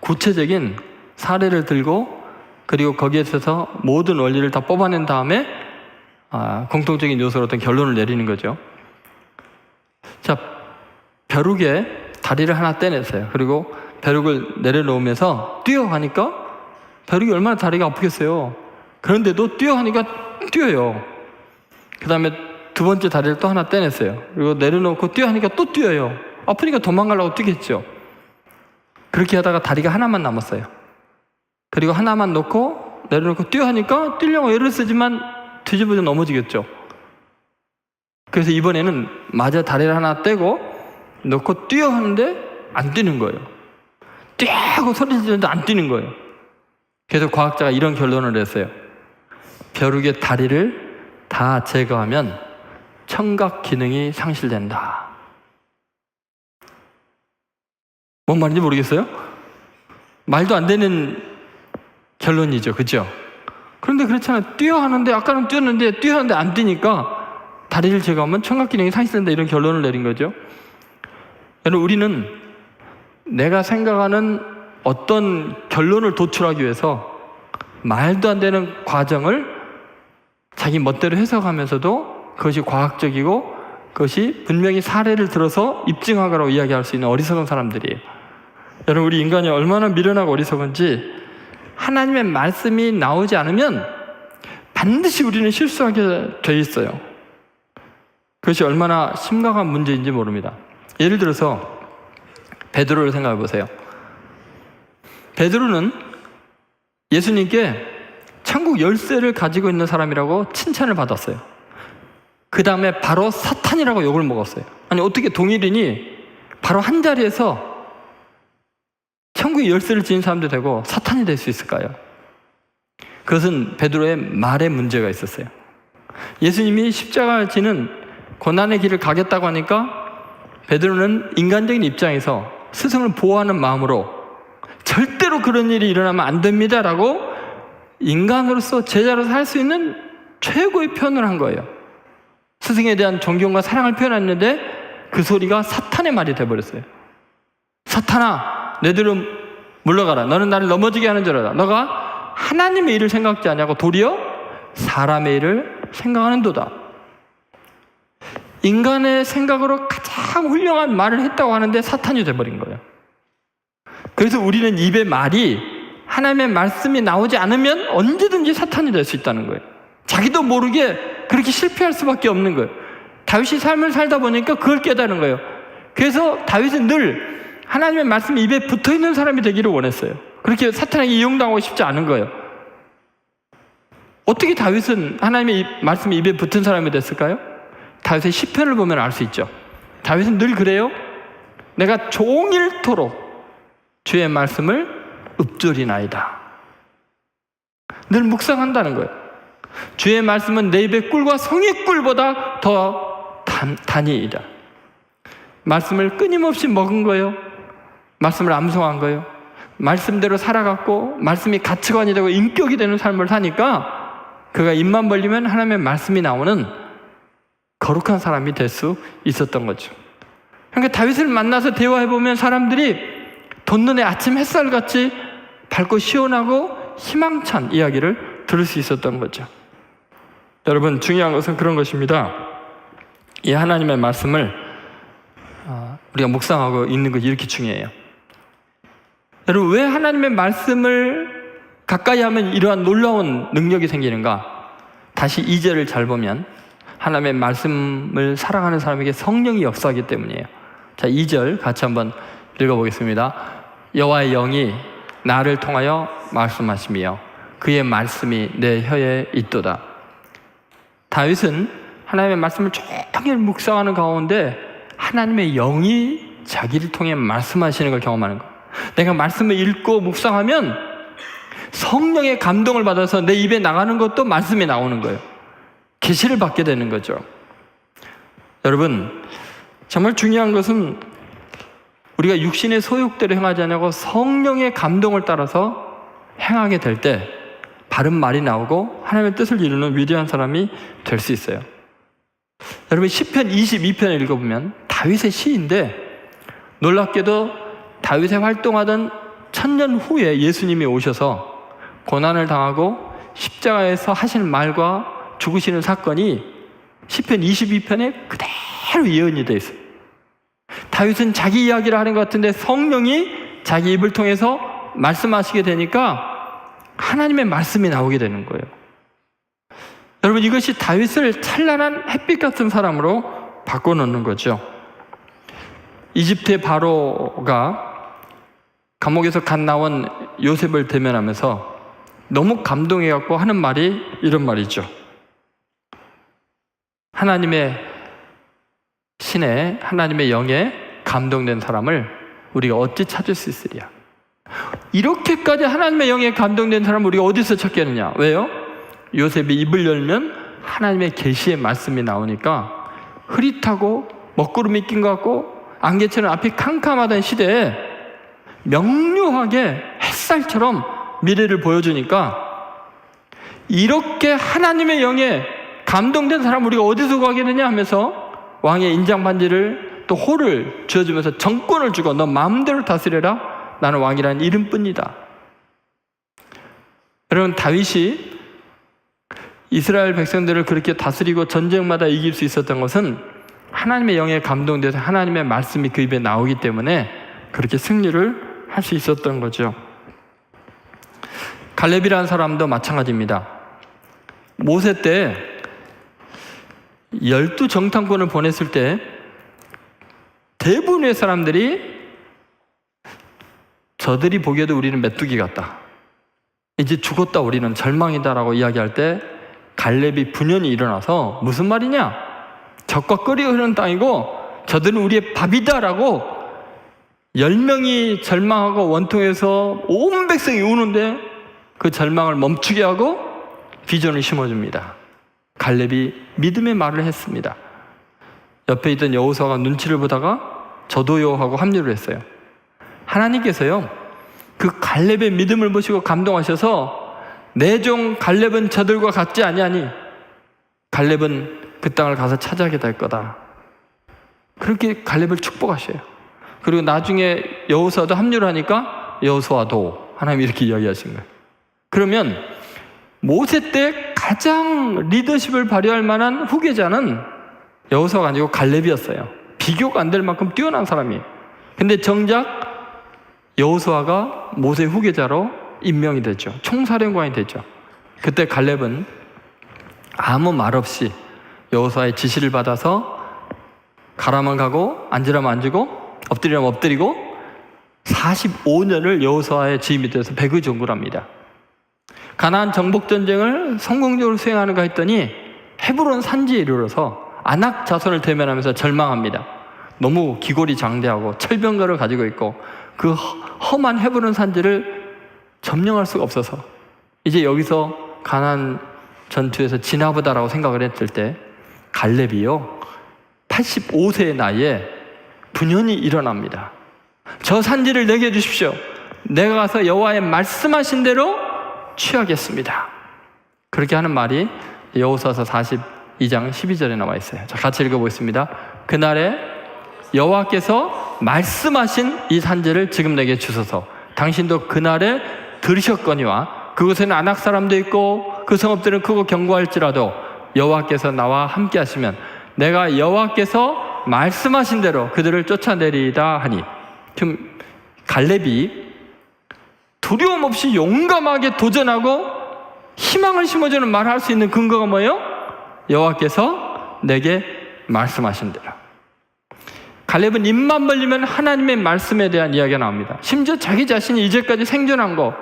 구체적인 사례를 들고 그리고 거기에 있어서 모든 원리를 다 뽑아낸 다음에 공통적인 요소로 어떤 결론을 내리는 거죠. 자, 벼룩에 다리를 하나 떼냈어요. 그리고 벼룩을 내려놓으면서 뛰어가니까 벼룩이 얼마나 다리가 아프겠어요. 그런데도 뛰어가니까 뛰어요. 그 다음에 두 번째 다리를 또 하나 떼냈어요. 그리고 내려놓고 뛰어가니까 또 뛰어요. 아프니까 도망가려고 뛰겠죠. 그렇게 하다가 다리가 하나만 남았어요. 그리고 하나만 놓고 내려놓고 뛰어가니까 뛰려고 애를 쓰지만 뒤집어져 넘어지겠죠. 그래서 이번에는 마저 다리를 하나 떼고 놓고 뛰어 하는데 안 뛰는 거예요. 뛰고 소리 지르는데 안 뛰는 거예요. 그래서 과학자가 이런 결론을 했어요. 벼룩의 다리를 다 제거하면 청각 기능이 상실된다. 뭔 말인지 모르겠어요? 말도 안 되는 결론이죠. 그죠? 그런데 그렇잖아요. 뛰어하는데, 아까는 뛰었는데 뛰어하는데 안 뛰니까 다리를 제거하면 청각 기능이 상실된다, 이런 결론을 내린 거죠. 여러분, 우리는 내가 생각하는 어떤 결론을 도출하기 위해서 말도 안 되는 과정을 자기 멋대로 해석하면서도 그것이 과학적이고 그것이 분명히 사례를 들어서 입증하라고 이야기할 수 있는 어리석은 사람들이에요. 여러분, 우리 인간이 얼마나 미련하고 어리석은지 하나님의 말씀이 나오지 않으면 반드시 우리는 실수하게 돼 있어요. 그것이 얼마나 심각한 문제인지 모릅니다. 예를 들어서 베드로를 생각해 보세요. 베드로는 예수님께 천국 열쇠를 가지고 있는 사람이라고 칭찬을 받았어요. 그 다음에 바로 사탄이라고 욕을 먹었어요. 아니, 어떻게 동일인이 바로 한 자리에서 천국의 열쇠를 지닌 사람도 되고 사탄이 될 수 있을까요? 그것은 베드로의 말에 문제가 있었어요. 예수님이 십자가를 지는 고난의 길을 가겠다고 하니까 베드로는 인간적인 입장에서 스승을 보호하는 마음으로 절대로 그런 일이 일어나면 안 됩니다라고 인간으로서 제자로서 할 수 있는 최고의 표현을 한 거예요. 스승에 대한 존경과 사랑을 표현했는데 그 소리가 사탄의 말이 돼버렸어요. 사탄아, 내 뒤로 물러가라. 너는 나를 넘어지게 하는 줄 알아. 너가 하나님의 일을 생각지 않냐고 도리어 사람의 일을 생각하는도다. 인간의 생각으로 가장 훌륭한 말을 했다고 하는데 사탄이 돼버린 거예요. 그래서 우리는 입의 말이 하나님의 말씀이 나오지 않으면 언제든지 사탄이 될 수 있다는 거예요. 자기도 모르게 그렇게 실패할 수밖에 없는 거예요. 다윗이 삶을 살다 보니까 그걸 깨달은 거예요. 그래서 다윗은 늘 하나님의 말씀이 입에 붙어있는 사람이 되기를 원했어요. 그렇게 사탄에게 이용당하고 싶지 않은 거예요. 어떻게 다윗은 하나님의 말씀이 입에 붙은 사람이 됐을까요? 다윗의 시편을 보면 알 수 있죠. 다윗은 늘 그래요. 내가 종일토록 주의 말씀을 읊조리나이다. 늘 묵상한다는 거예요. 주의 말씀은 내 입의 꿀과 송이꿀보다 더 단이이다. 말씀을 끊임없이 먹은 거예요. 말씀을 암송한 거예요. 말씀대로 살아갔고 말씀이 가치관이 되고 인격이 되는 삶을 사니까 그가 입만 벌리면 하나님의 말씀이 나오는 거룩한 사람이 될 수 있었던 거죠. 그러니까 다윗을 만나서 대화해보면 사람들이 돋는 아침 햇살같이 밝고 시원하고 희망찬 이야기를 들을 수 있었던 거죠. 여러분, 중요한 것은 그런 것입니다. 이 하나님의 말씀을 우리가 묵상하고 있는 것이 이렇게 중요해요. 여러분, 왜 하나님의 말씀을 가까이 하면 이러한 놀라운 능력이 생기는가? 다시 2절을 잘 보면 하나님의 말씀을 사랑하는 사람에게 성령이 역사하기 때문이에요. 자, 2절 같이 한번 읽어보겠습니다. 여호와의 영이 나를 통하여 말씀하시며 그의 말씀이 내 혀에 있도다. 다윗은 하나님의 말씀을 종일 묵상하는 가운데 하나님의 영이 자기를 통해 말씀하시는 걸 경험하는 거예요. 내가 말씀을 읽고 묵상하면 성령의 감동을 받아서 내 입에 나가는 것도 말씀이 나오는 거예요. 계시를 받게 되는 거죠. 여러분, 정말 중요한 것은 우리가 육신의 소욕대로 행하지 않고 성령의 감동을 따라서 행하게 될 때 바른 말이 나오고 하나님의 뜻을 이루는 위대한 사람이 될 수 있어요. 여러분, 시편 22편을 읽어보면 다윗의 시인데 놀랍게도 다윗의 활동하던 1000년 후에 예수님이 오셔서 고난을 당하고 십자가에서 하시는 말과 죽으시는 사건이 시편 22편에 그대로 예언이 되어 있어요. 다윗은 자기 이야기를 하는 것 같은데 성령이 자기 입을 통해서 말씀하시게 되니까 하나님의 말씀이 나오게 되는 거예요. 여러분, 이것이 다윗을 찬란한 햇빛 같은 사람으로 바꿔놓는 거죠. 이집트의 바로가 감옥에서 갓 나온 요셉을 대면하면서 너무 감동해갖고 하는 말이 이런 말이죠. 하나님의 신에, 하나님의 영에 감동된 사람을 우리가 어찌 찾을 수 있으랴. 이렇게까지 하나님의 영에 감동된 사람을 우리가 어디서 찾겠느냐? 왜요? 요셉이 입을 열면 하나님의 계시의 말씀이 나오니까 흐릿하고 먹구름이 낀 것 같고 안개처럼 앞이 캄캄하던 시대에 명료하게 햇살처럼 미래를 보여주니까 이렇게 하나님의 영에 감동된 사람 우리가 어디서 구하겠느냐 하면서 왕의 인장 반지를 또 호를 지어주면서 정권을 주고 너 마음대로 다스려라. 나는 왕이라는 이름뿐이다. 여러분, 다윗이 이스라엘 백성들을 그렇게 다스리고 전쟁마다 이길 수 있었던 것은 하나님의 영에 감동돼서 하나님의 말씀이 그 입에 나오기 때문에 그렇게 승리를 할 수 있었던 거죠. 갈렙이라는 사람도 마찬가지입니다. 모세 때 12정탐꾼을 보냈을 때 대부분의 사람들이 저들이 보기에도 우리는 메뚜기 같다, 이제 죽었다, 우리는 절망이다라고 이야기할 때 갈렙이 분연히 일어나서 무슨 말이냐, 적과 끓여 흐르는 땅이고 저들은 우리의 밥이다라고 10명이 절망하고 원통해서 온 백성이 우는데 그 절망을 멈추게 하고 비전을 심어줍니다. 갈렙이 믿음의 말을 했습니다. 옆에 있던 여호수아가 눈치를 보다가 저도요 하고 합류를 했어요. 하나님께서요, 그 갈렙의 믿음을 보시고 감동하셔서 내 종 갈렙은 저들과 같지 아니하니 갈렙은 그 땅을 가서 차지하게 될 거다. 그렇게 갈렙을 축복하셔요. 그리고 나중에 여호수아도 합류를 하니까 여호수아도 하나님이 이렇게 이야기하신 거예요. 그러면 모세 때 가장 리더십을 발휘할 만한 후계자는 여호수아가 아니고 갈렙이었어요. 비교가 안 될 만큼 뛰어난 사람이에요. 근데 정작 여호수아가 모세 후계자로 임명이 되죠. 총사령관이 되죠. 그때 갈렙은 아무 말 없이 여호수아의 지시를 받아서 가라면 가고 앉으라면 앉고 엎드리라면 엎드리고 45년을 여호수아의 지휘 밑에서 백의종군합니다. 가나안 정복 전쟁을 성공적으로 수행하는가 했더니 헤브론 산지에 이르러서 아낙 자손을 대면하면서 절망합니다. 너무 기골이 장대하고 철병거를 가지고 있고 그 험한 헤브론 산지를 점령할 수가 없어서 이제 여기서 가나안 전투에서 지나보다라고 생각을 했을 때 갈렙이요 85세의 나이에 분연히 일어납니다. 저 산지를 내게 주십시오. 내가 가서 여호와의 말씀하신 대로 취하겠습니다. 그렇게 하는 말이 여호수아서 42장 12절에 나와 있어요. 자, 같이 읽어보겠습니다. 그날에 여호와께서 말씀하신 이 산지를 지금 내게 주소서. 당신도 그날에 들으셨거니와 그곳에는 아낙 사람도 있고 그 성읍들은 크고 견고할지라도 여호와께서 나와 함께 하시면 내가 여호와께서 말씀하신 대로 그들을 쫓아내리이다 하니. 지금 갈렙이 두려움 없이 용감하게 도전하고 희망을 심어주는 말을 할 수 있는 근거가 뭐예요? 여호와께서 내게 말씀하신 대로. 갈렙은 입만 벌리면 하나님의 말씀에 대한 이야기가 나옵니다. 심지어 자기 자신이 이제까지 생존한 거,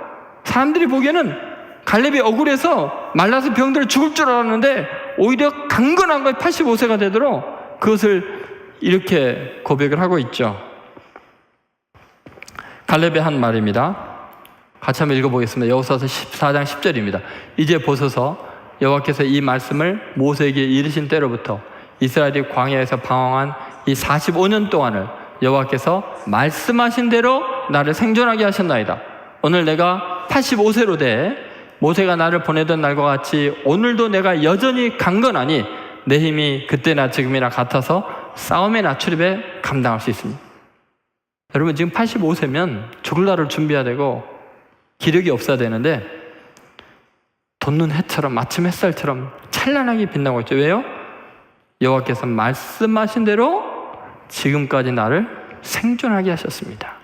사람들이 보기에는 갈렙이 억울해서 말라서 병들어 죽을 줄 알았는데 오히려 강건한 거에 85세가 되도록 그것을 이렇게 고백을 하고 있죠. 갈렙의 한 말입니다. 같이 한번 읽어보겠습니다. 여호수아서 14장 10절입니다. 이제 보소서 여호와께서 이 말씀을 모세에게 이르신 때로부터 이스라엘이 광야에서 방황한 이 45년 동안을 여호와께서 말씀하신 대로 나를 생존하게 하셨나이다. 오늘 내가 85세로 돼 모세가 나를 보내던 날과 같이 오늘도 내가 여전히 강건하니 내 힘이 그때나 지금이나 같아서 싸움의 나출입에 감당할 수 있습니다. 여러분, 지금 85세면 죽을 날을 준비해야 되고 기력이 없어야 되는데 돋는 해처럼 마침 햇살처럼 찬란하게 빛나고 있죠. 왜요? 여호와께서 말씀하신 대로 지금까지 나를 생존하게 하셨습니다.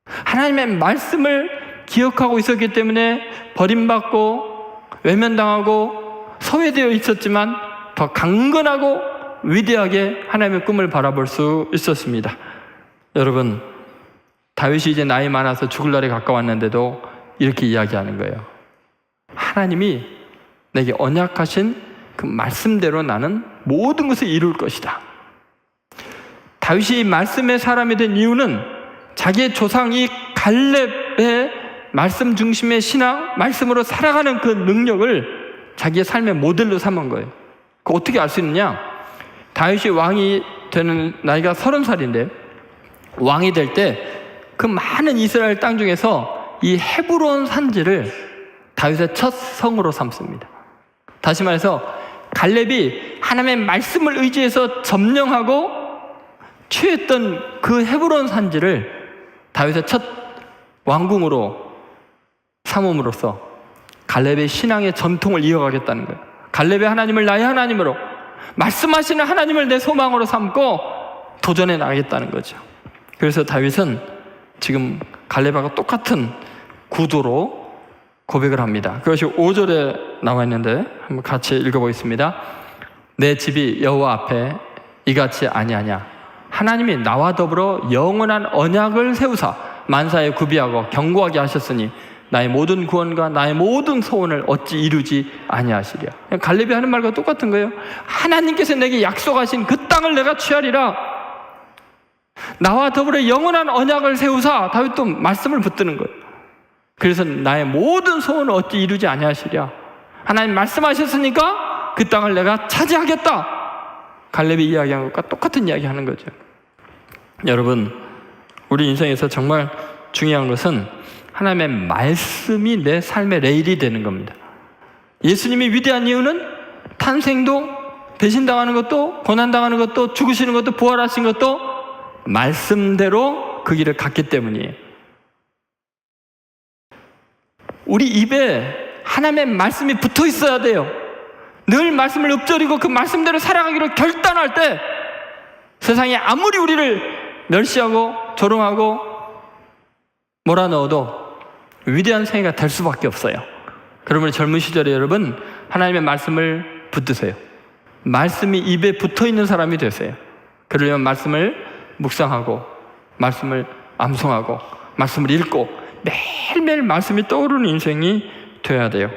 하나님의 말씀을 기억하고 있었기 때문에 버림받고 외면당하고 소외되어 있었지만 더 강건하고 위대하게 하나님의 꿈을 바라볼 수 있었습니다. 여러분, 다윗이 이제 나이 많아서 죽을 날이 가까웠는데도 이렇게 이야기하는 거예요. 하나님이 내게 언약하신 그 말씀대로 나는 모든 것을 이룰 것이다. 다윗이 말씀의 사람이 된 이유는 자기의 조상이 갈렙의 말씀 중심의 신앙, 말씀으로 살아가는 그 능력을 자기의 삶의 모델로 삼은 거예요. 그 어떻게 알 수 있느냐? 다윗이 왕이 되는 나이가 30살인데 왕이 될 때 그 많은 이스라엘 땅 중에서 이 헤브론 산지를 다윗의 첫 성으로 삼습니다. 다시 말해서 갈렙이 하나님의 말씀을 의지해서 점령하고 취했던 그 헤브론 산지를 다윗의 첫 왕궁으로 삼음으로써 갈렙의 신앙의 전통을 이어가겠다는 거예요. 갈렙의 하나님을 나의 하나님으로, 말씀하시는 하나님을 내 소망으로 삼고 도전해 나가겠다는 거죠. 그래서 다윗은 지금 갈렙하고 똑같은 구도로 고백을 합니다. 그것이 5절에 나와 있는데 한번 같이 읽어보겠습니다. 내 집이 여호와 앞에 이같이 아니하냐. 하나님이 나와 더불어 영원한 언약을 세우사 만사에 구비하고 견고하게 하셨으니 나의 모든 구원과 나의 모든 소원을 어찌 이루지 아니하시랴. 갈렙이 하는 말과 똑같은 거예요. 하나님께서 내게 약속하신 그 땅을 내가 취하리라. 나와 더불어 영원한 언약을 세우사, 다윗도 말씀을 붙드는 거예요. 그래서 나의 모든 소원을 어찌 이루지 아니하시랴. 하나님 말씀하셨으니까 그 땅을 내가 차지하겠다. 갈렙이 이야기한 것과 똑같은 이야기 하는 거죠. 여러분, 우리 인생에서 정말 중요한 것은 하나님의 말씀이 내 삶의 레일이 되는 겁니다. 예수님이 위대한 이유는 탄생도, 배신당하는 것도, 고난당하는 것도, 죽으시는 것도, 부활하신 것도 말씀대로 그 길을 갔기 때문이에요. 우리 입에 하나님의 말씀이 붙어 있어야 돼요. 늘 말씀을 읊조리고 그 말씀대로 살아가기로 결단할 때 세상에 아무리 우리를 멸시하고 조롱하고 몰아넣어도 위대한 생애가 될 수밖에 없어요. 그러므로 젊은 시절에 여러분, 하나님의 말씀을 붙드세요. 말씀이 입에 붙어 있는 사람이 되세요. 그러려면 말씀을 묵상하고 말씀을 암송하고 말씀을 읽고 매일매일 말씀이 떠오르는 인생이 되어야 돼요.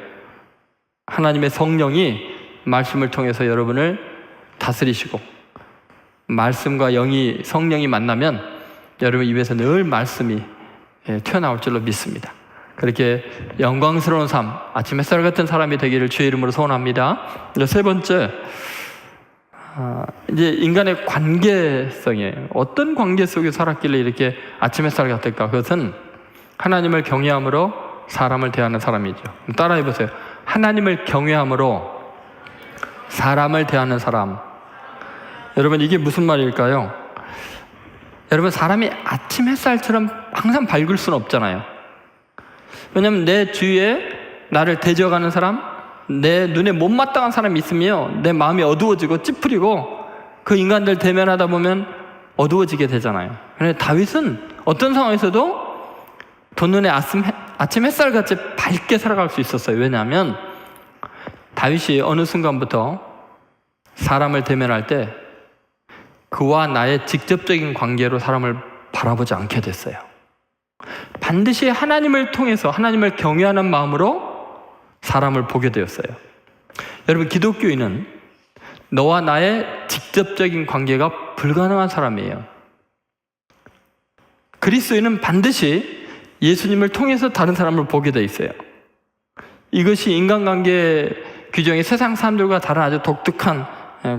하나님의 성령이 말씀을 통해서 여러분을 다스리시고 말씀과 영이, 성령이 만나면 여러분 입에서 늘 말씀이 튀어나올 줄로 믿습니다. 그렇게 영광스러운 삶, 아침 햇살 같은 사람이 되기를 주의 이름으로 소원합니다. 세 번째, 이제 인간의 관계성이에요. 어떤 관계 속에 살았길래 이렇게 아침 햇살 같을까? 그것은 하나님을 경외함으로 사람을 대하는 사람이죠. 따라해 보세요. 하나님을 경외함으로 사람을 대하는 사람. 여러분, 이게 무슨 말일까요? 여러분, 사람이 아침 햇살처럼 항상 밝을 수는 없잖아요. 왜냐하면 내 주위에 나를 대적하는 사람, 내 눈에 못마땅한 사람이 있으면 내 마음이 어두워지고 찌푸리고 그 인간들 대면하다 보면 어두워지게 되잖아요. 그런데 다윗은 어떤 상황에서도 돋눈의 아침 햇살같이 밝게 살아갈 수 있었어요. 왜냐하면 다윗이 어느 순간부터 사람을 대면할 때 그와 나의 직접적인 관계로 사람을 바라보지 않게 됐어요. 반드시 하나님을 통해서 하나님을 경외하는 마음으로 사람을 보게 되었어요. 여러분, 기독교인은 너와 나의 직접적인 관계가 불가능한 사람이에요. 그리스도인은 반드시 예수님을 통해서 다른 사람을 보게 돼 있어요. 이것이 인간관계 규정이 세상 사람들과 다른 아주 독특한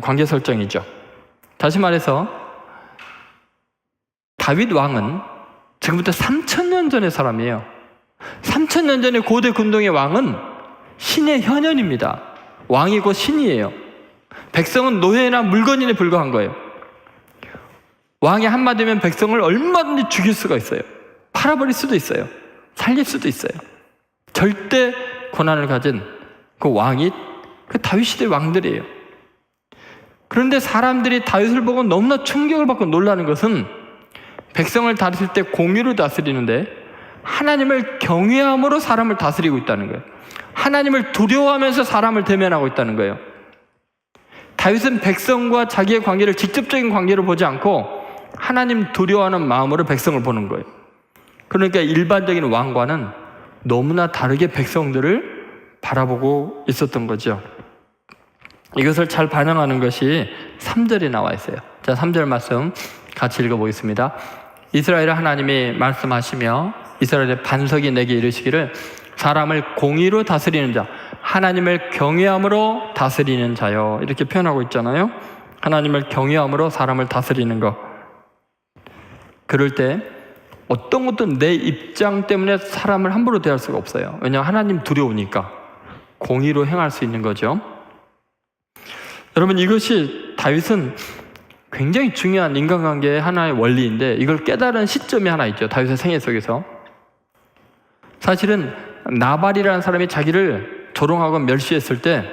관계 설정이죠. 다시 말해서 다윗 왕은 지금부터 3000년 전의 사람이에요. 3000년 전의 고대 근동의 왕은 신의 현현입니다. 왕이 곧 신이에요. 백성은 노예나 물건인에 불과한 거예요. 왕이 한마디면 백성을 얼마든지 죽일 수가 있어요. 팔아버릴 수도 있어요. 살릴 수도 있어요. 절대 권한을 가진 그 왕이 그 다윗 시대 왕들이에요. 그런데 사람들이 다윗을 보고 너무나 충격을 받고 놀라는 것은 백성을 다스릴 때 공의로 다스리는데 하나님을 경외함으로 사람을 다스리고 있다는 거예요. 하나님을 두려워하면서 사람을 대면하고 있다는 거예요. 다윗은 백성과 자기의 관계를 직접적인 관계로 보지 않고 하나님 두려워하는 마음으로 백성을 보는 거예요. 그러니까 일반적인 왕과는 너무나 다르게 백성들을 바라보고 있었던 거죠. 이것을 잘 반영하는 것이 3절에 나와 있어요. 자, 3절 말씀 같이 읽어보겠습니다. 이스라엘 하나님이 말씀하시며 이스라엘의 반석이 내게 이르시기를 사람을 공의로 다스리는 자, 하나님을 경외함으로 다스리는 자요. 이렇게 표현하고 있잖아요. 하나님을 경외함으로 사람을 다스리는 것. 그럴 때 어떤 것도 내 입장 때문에 사람을 함부로 대할 수가 없어요. 왜냐하면 하나님 두려우니까 공의로 행할 수 있는 거죠. 여러분, 이것이 다윗은 굉장히 중요한 인간관계의 하나의 원리인데 이걸 깨달은 시점이 하나 있죠. 다윗의 생애 속에서. 사실은 나발이라는 사람이 자기를 조롱하고 멸시했을 때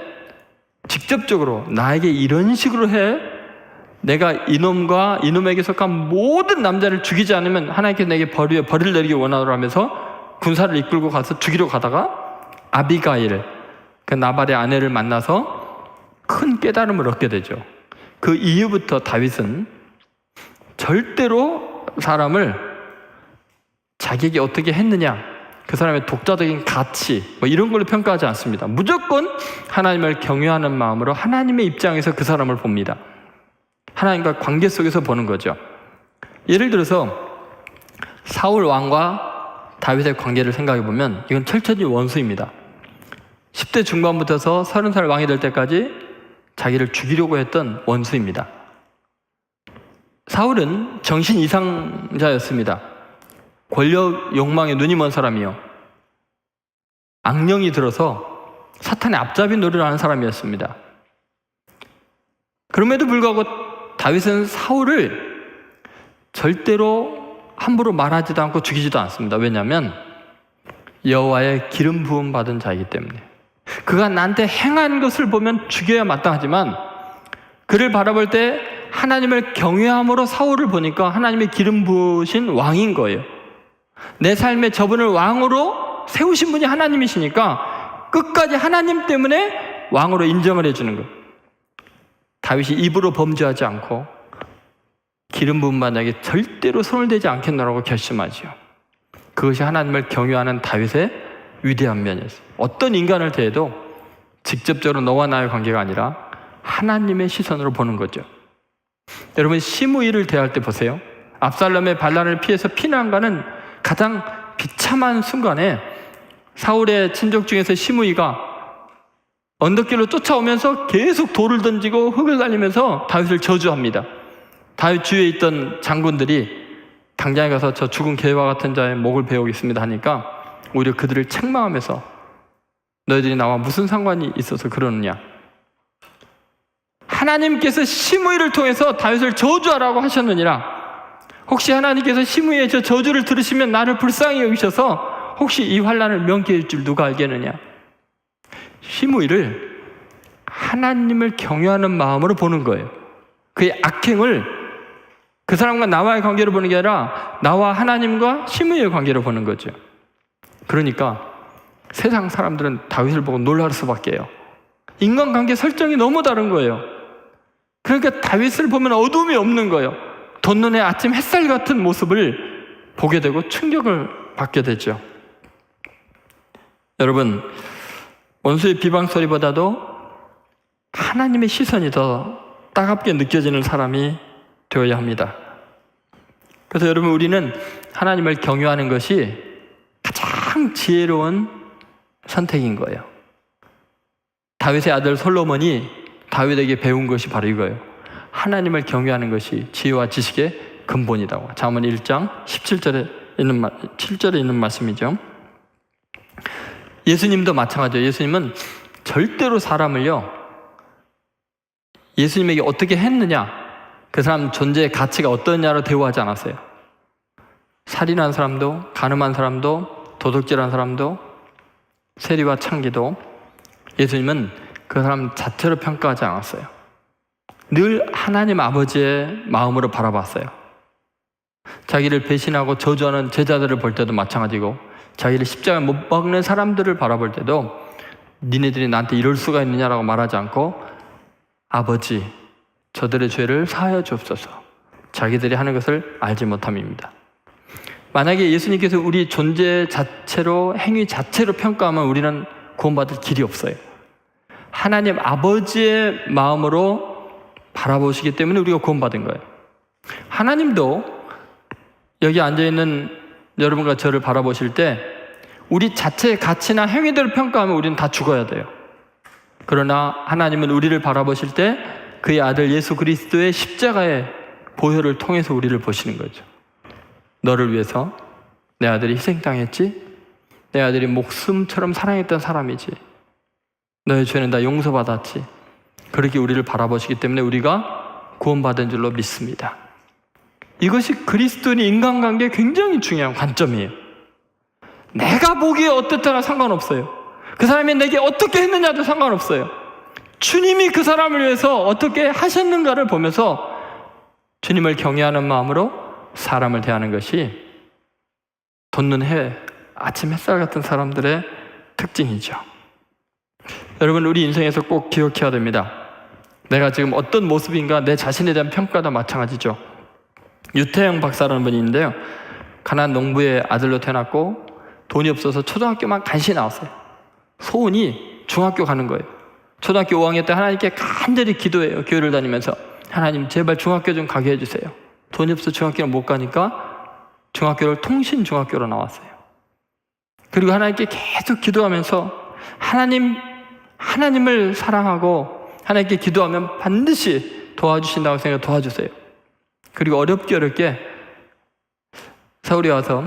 직접적으로 나에게 이런 식으로 해, 내가 이놈과 이놈에게 속한 모든 남자를 죽이지 않으면 하나님께서 내게 벌을 내리기 원하노라 하면서 군사를 이끌고 가서 죽이러 가다가 아비가일, 그 나발의 아내를 만나서 큰 깨달음을 얻게 되죠. 그 이후부터 다윗은 절대로 사람을 자기에게 어떻게 했느냐, 그 사람의 독자적인 가치 뭐 이런 걸로 평가하지 않습니다. 무조건 하나님을 경외하는 마음으로 하나님의 입장에서 그 사람을 봅니다. 하나님과 관계 속에서 보는 거죠. 예를 들어서 사울 왕과 다윗의 관계를 생각해 보면 이건 철저히 원수입니다. 10대 중반부터서 30살 왕이 될 때까지 자기를 죽이려고 했던 원수입니다. 사울은 정신 이상자였습니다. 권력 욕망에 눈이 먼 사람이요, 악령이 들어서 사탄의 앞잡이 노릇을 하는 사람이었습니다. 그럼에도 불구하고 다윗은 사울을 절대로 함부로 말하지도 않고 죽이지도 않습니다. 왜냐하면 여호와의 기름 부음 받은 자이기 때문에. 그가 나한테 행한 것을 보면 죽여야 마땅하지만 그를 바라볼 때 하나님을 경외함으로 사울을 보니까 하나님의 기름 부으신 왕인 거예요. 내 삶의 저분을 왕으로 세우신 분이 하나님이시니까 끝까지 하나님 때문에 왕으로 인정을 해주는 거예요. 다윗이 입으로 범죄하지 않고 기름 부은 자에게 절대로 손을 대지 않겠노라고 결심하죠. 그것이 하나님을 경외하는 다윗의 위대한 면이었어요. 어떤 인간을 대해도 직접적으로 너와 나의 관계가 아니라 하나님의 시선으로 보는 거죠. 여러분, 시므이를 대할 때 보세요. 압살롬의 반란을 피해서 피난가는 가장 비참한 순간에 사울의 친족 중에서 시므이가 언덕길로 쫓아오면서 계속 돌을 던지고 흙을 날리면서 다윗을 저주합니다. 다윗 주위에 있던 장군들이 당장에 가서 저 죽은 개와 같은 자의 목을 베어오겠습니다 하니까 오히려 그들을 책망하면서 너희들이 나와 무슨 상관이 있어서 그러느냐. 하나님께서 시므이를 통해서 다윗을 저주하라고 하셨느니라. 혹시 하나님께서 시므이의 저 저주를 들으시면 나를 불쌍히 여기셔서 혹시 이 환난을 면케 해줄 줄 누가 알겠느냐. 시므이를 하나님을 경외하는 마음으로 보는 거예요. 그의 악행을 그 사람과 나와의 관계로 보는 게 아니라 나와 하나님과 시므이의 관계로 보는 거죠. 그러니까 세상 사람들은 다윗을 보고 놀랄 수밖에요. 인간관계 설정이 너무 다른 거예요. 그러니까 다윗을 보면 어둠이 없는 거예요. 돋는 아침 햇살 같은 모습을 보게 되고 충격을 받게 되죠. 여러분, 원수의 비방 소리보다도 하나님의 시선이 더 따갑게 느껴지는 사람이 되어야 합니다. 그래서 여러분, 우리는 하나님을 경외하는 것이 가장 지혜로운 선택인 거예요. 다윗의 아들 솔로몬이 다윗에게 배운 것이 바로 이거예요. 하나님을 경외하는 것이 지혜와 지식의 근본이라고. 잠언 1장 17절에 있는 말씀이죠. 예수님도 마찬가지예요. 예수님은 절대로 사람을요, 예수님에게 어떻게 했느냐, 그 사람 존재의 가치가 어떠냐로 대우하지 않았어요. 살인한 사람도, 간음한 사람도, 도둑질한 사람도, 세리와 창기도 예수님은 그 사람 자체로 평가하지 않았어요. 늘 하나님 아버지의 마음으로 바라봤어요. 자기를 배신하고 저주하는 제자들을 볼 때도 마찬가지고, 자기를 십자가에 못 박는 사람들을 바라볼 때도 니네들이 나한테 이럴 수가 있느냐라고 말하지 않고 아버지, 저들의 죄를 사하여 주옵소서. 자기들이 하는 것을 알지 못함입니다. 만약에 예수님께서 우리 존재 자체로, 행위 자체로 평가하면 우리는 구원받을 길이 없어요. 하나님 아버지의 마음으로 바라보시기 때문에 우리가 구원받은 거예요. 하나님도 여기 앉아있는 여러분과 저를 바라보실 때 우리 자체의 가치나 행위들을 평가하면 우리는 다 죽어야 돼요. 그러나 하나님은 우리를 바라보실 때 그의 아들 예수 그리스도의 십자가의 보혈을 통해서 우리를 보시는 거죠. 너를 위해서 내 아들이 희생당했지? 내 아들이 목숨처럼 사랑했던 사람이지. 너의 죄는 다 용서받았지. 그렇게 우리를 바라보시기 때문에 우리가 구원받은 줄로 믿습니다. 이것이 그리스도인 인간관계에 굉장히 중요한 관점이에요. 내가 보기에 어떻다나 상관없어요. 그 사람이 내게 어떻게 했느냐도 상관없어요. 주님이 그 사람을 위해서 어떻게 하셨는가를 보면서 주님을 경외하는 마음으로 사람을 대하는 것이 돋는 해, 아침 햇살 같은 사람들의 특징이죠. 여러분, 우리 인생에서 꼭 기억해야 됩니다. 내가 지금 어떤 모습인가, 내 자신에 대한 평가도 마찬가지죠. 유태영 박사라는 분이 있는데요, 가난한 농부의 아들로 태어났고 돈이 없어서 초등학교만 간신히 나왔어요. 소원이 중학교 가는 거예요. 초등학교 5학년 때 하나님께 간절히 기도해요. 교회를 다니면서 하나님 제발 중학교 좀 가게 해주세요. 돈이 없어 중학교를 못 가니까 중학교를 통신중학교로 나왔어요. 그리고 하나님께 계속 기도하면서 하나님을 사랑하고 하나님께 기도하면 반드시 도와주신다고 생각해 도와주세요. 그리고 어렵게 서울에 와서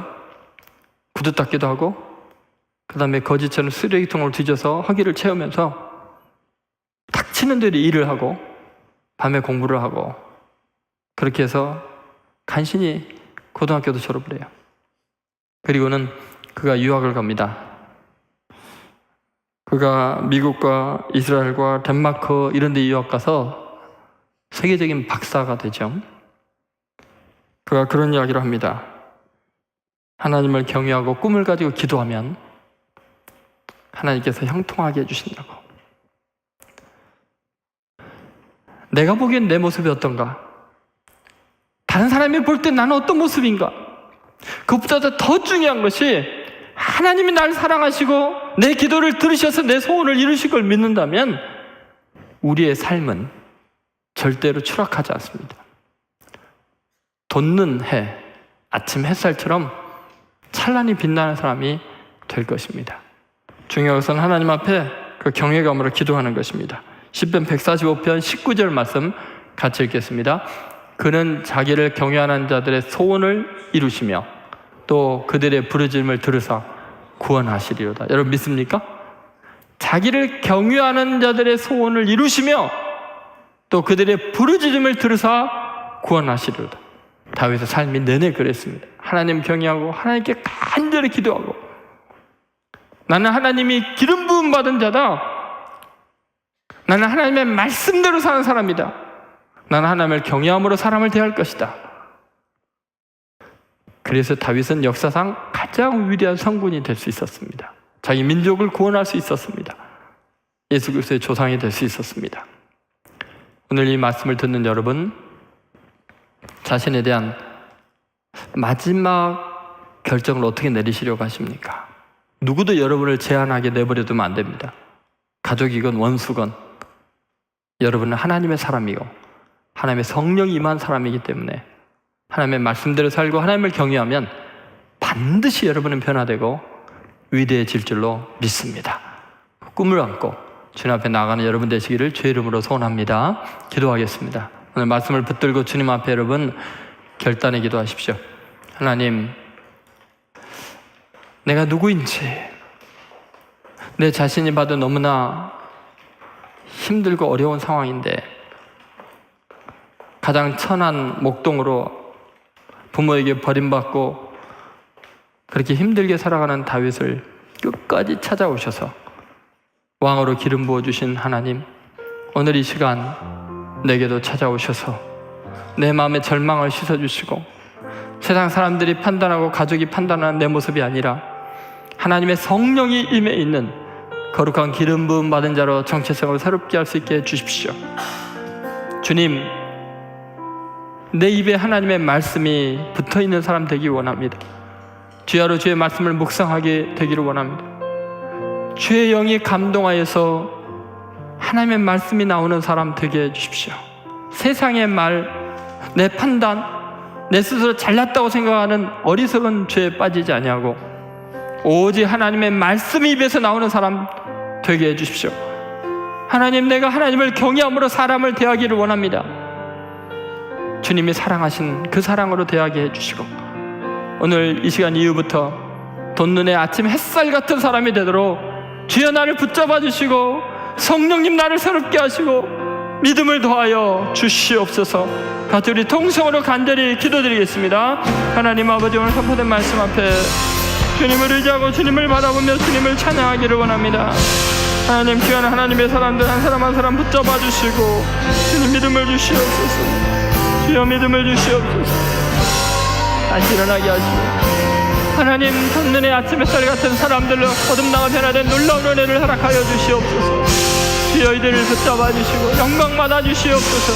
구두 닦기도 하고 그 다음에 거지처럼 쓰레기통을 뒤져서 허기를 채우면서 닥치는 대로 일을 하고 밤에 공부를 하고 그렇게 해서 간신히 고등학교도 졸업을 해요. 그리고는 그가 유학을 갑니다. 그가 미국과 이스라엘과 덴마크 이런 데 유학 가서 세계적인 박사가 되죠. 그가 그런 이야기를 합니다. 하나님을 경외하고 꿈을 가지고 기도하면 하나님께서 형통하게 해주신다고. 내가 보기엔 내 모습이 어떤가? 다른 사람이 볼 때 나는 어떤 모습인가? 그것보다 더 중요한 것이 하나님이 나를 사랑하시고 내 기도를 들으셔서 내 소원을 이루실 걸 믿는다면 우리의 삶은 절대로 추락하지 않습니다. 돋는 해, 아침 햇살처럼 찬란히 빛나는 사람이 될 것입니다. 중요한 것은 하나님 앞에 그 경외감으로 기도하는 것입니다. 시편 145편 19절 말씀 같이 읽겠습니다. 그는 자기를 경외하는 자들의 소원을 이루시며 또 그들의 부르짖음을 들으사 구원하시리로다. 여러분 믿습니까? 자기를 경외하는 자들의 소원을 이루시며 또 그들의 부르짖음을 들으사 구원하시리로다. 다윗의 삶이 내내 그랬습니다. 하나님 경외하고 하나님께 간절히 기도하고 나는 하나님이 기름 부음 받은 자다. 나는 하나님의 말씀대로 사는 사람이다. 나는 하나님을 경외함으로 사람을 대할 것이다. 그래서 다윗은 역사상 가장 위대한 성군이 될 수 있었습니다. 자기 민족을 구원할 수 있었습니다. 예수 그리스도의 조상이 될 수 있었습니다. 오늘 이 말씀을 듣는 여러분, 자신에 대한 마지막 결정을 어떻게 내리시려고 하십니까? 누구도 여러분을 제한하게 내버려두면 안 됩니다. 가족이건 원수건 여러분은 하나님의 사람이고 하나님의 성령이 임한 사람이기 때문에 하나님의 말씀대로 살고 하나님을 경외하면 반드시 여러분은 변화되고 위대해질 줄로 믿습니다. 꿈을 안고 주님 앞에 나아가는 여러분 되시기를 주의 이름으로 소원합니다. 기도하겠습니다. 오늘 말씀을 붙들고 주님 앞에 여러분 결단에 기도하십시오. 하나님, 내가 누구인지 내 자신이 봐도 너무나 힘들고 어려운 상황인데 가장 천한 목동으로 부모에게 버림받고 그렇게 힘들게 살아가는 다윗을 끝까지 찾아오셔서 왕으로 기름 부어주신 하나님, 오늘 이 시간 내게도 찾아오셔서 내 마음의 절망을 씻어주시고 세상 사람들이 판단하고 가족이 판단하는 내 모습이 아니라 하나님의 성령이 임해 있는 거룩한 기름 부음 받은 자로 정체성을 새롭게 할 수 있게 해주십시오. 주님, 내 입에 하나님의 말씀이 붙어있는 사람 되기 원합니다. 주야로 주의 말씀을 묵상하게 되기를 원합니다. 주의 영이 감동하여서 하나님의 말씀이 나오는 사람 되게 해주십시오. 세상의 말, 내 판단, 내 스스로 잘났다고 생각하는 어리석은 죄에 빠지지 아니하고 오직 하나님의 말씀이 입에서 나오는 사람 되게 해주십시오. 하나님, 내가 하나님을 경외함으로 사람을 대하기를 원합니다. 주님이 사랑하신 그 사랑으로 대하게 해주시고 오늘 이 시간 이후부터 돋는 해 아침 햇살 같은 사람이 되도록 주여 나를 붙잡아 주시고 성령님 나를 새롭게 하시고 믿음을 더하여 주시옵소서. 같이 우리 통성으로 간절히 기도드리겠습니다. 하나님 아버지, 오늘 선포된 말씀 앞에 주님을 의지하고 주님을 바라보며 주님을 찬양하기를 원합니다. 하나님, 귀한 하나님의 사람들 한 사람 한 사람 붙잡아 주시고 주님 믿음을 주시옵소서. 주여 믿음을 주시옵소서. 다시 일어나게 하시고 하나님, 첫눈의 아침 햇살 같은 사람들로 거듭나가 변화된 놀라운 은혜를 허락하여 주시옵소서. 주여 이들을 붙잡아 주시고 영광 받아 주시옵소서.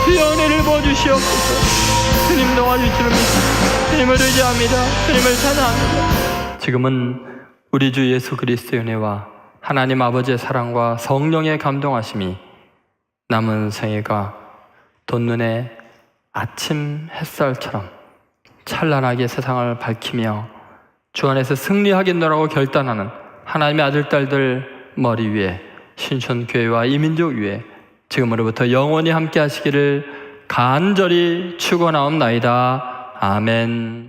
주여 은혜를 부어 주시옵소서. 주님 도와주시는 믿습니다. 주님을 의지합니다. 주님을 찬양합니다. 지금은 우리 주 예수 그리스도의 은혜와 하나님 아버지의 사랑과 성령의 감동하심이 남은 생애가 돋눈의 아침 햇살처럼 찬란하게 세상을 밝히며 주 안에서 승리하겠노라고 결단하는 하나님의 아들 딸들 머리 위에, 신촌교회와 이 민족 위에 지금으로부터 영원히 함께 하시기를 간절히 축원하옵나이다. 아멘.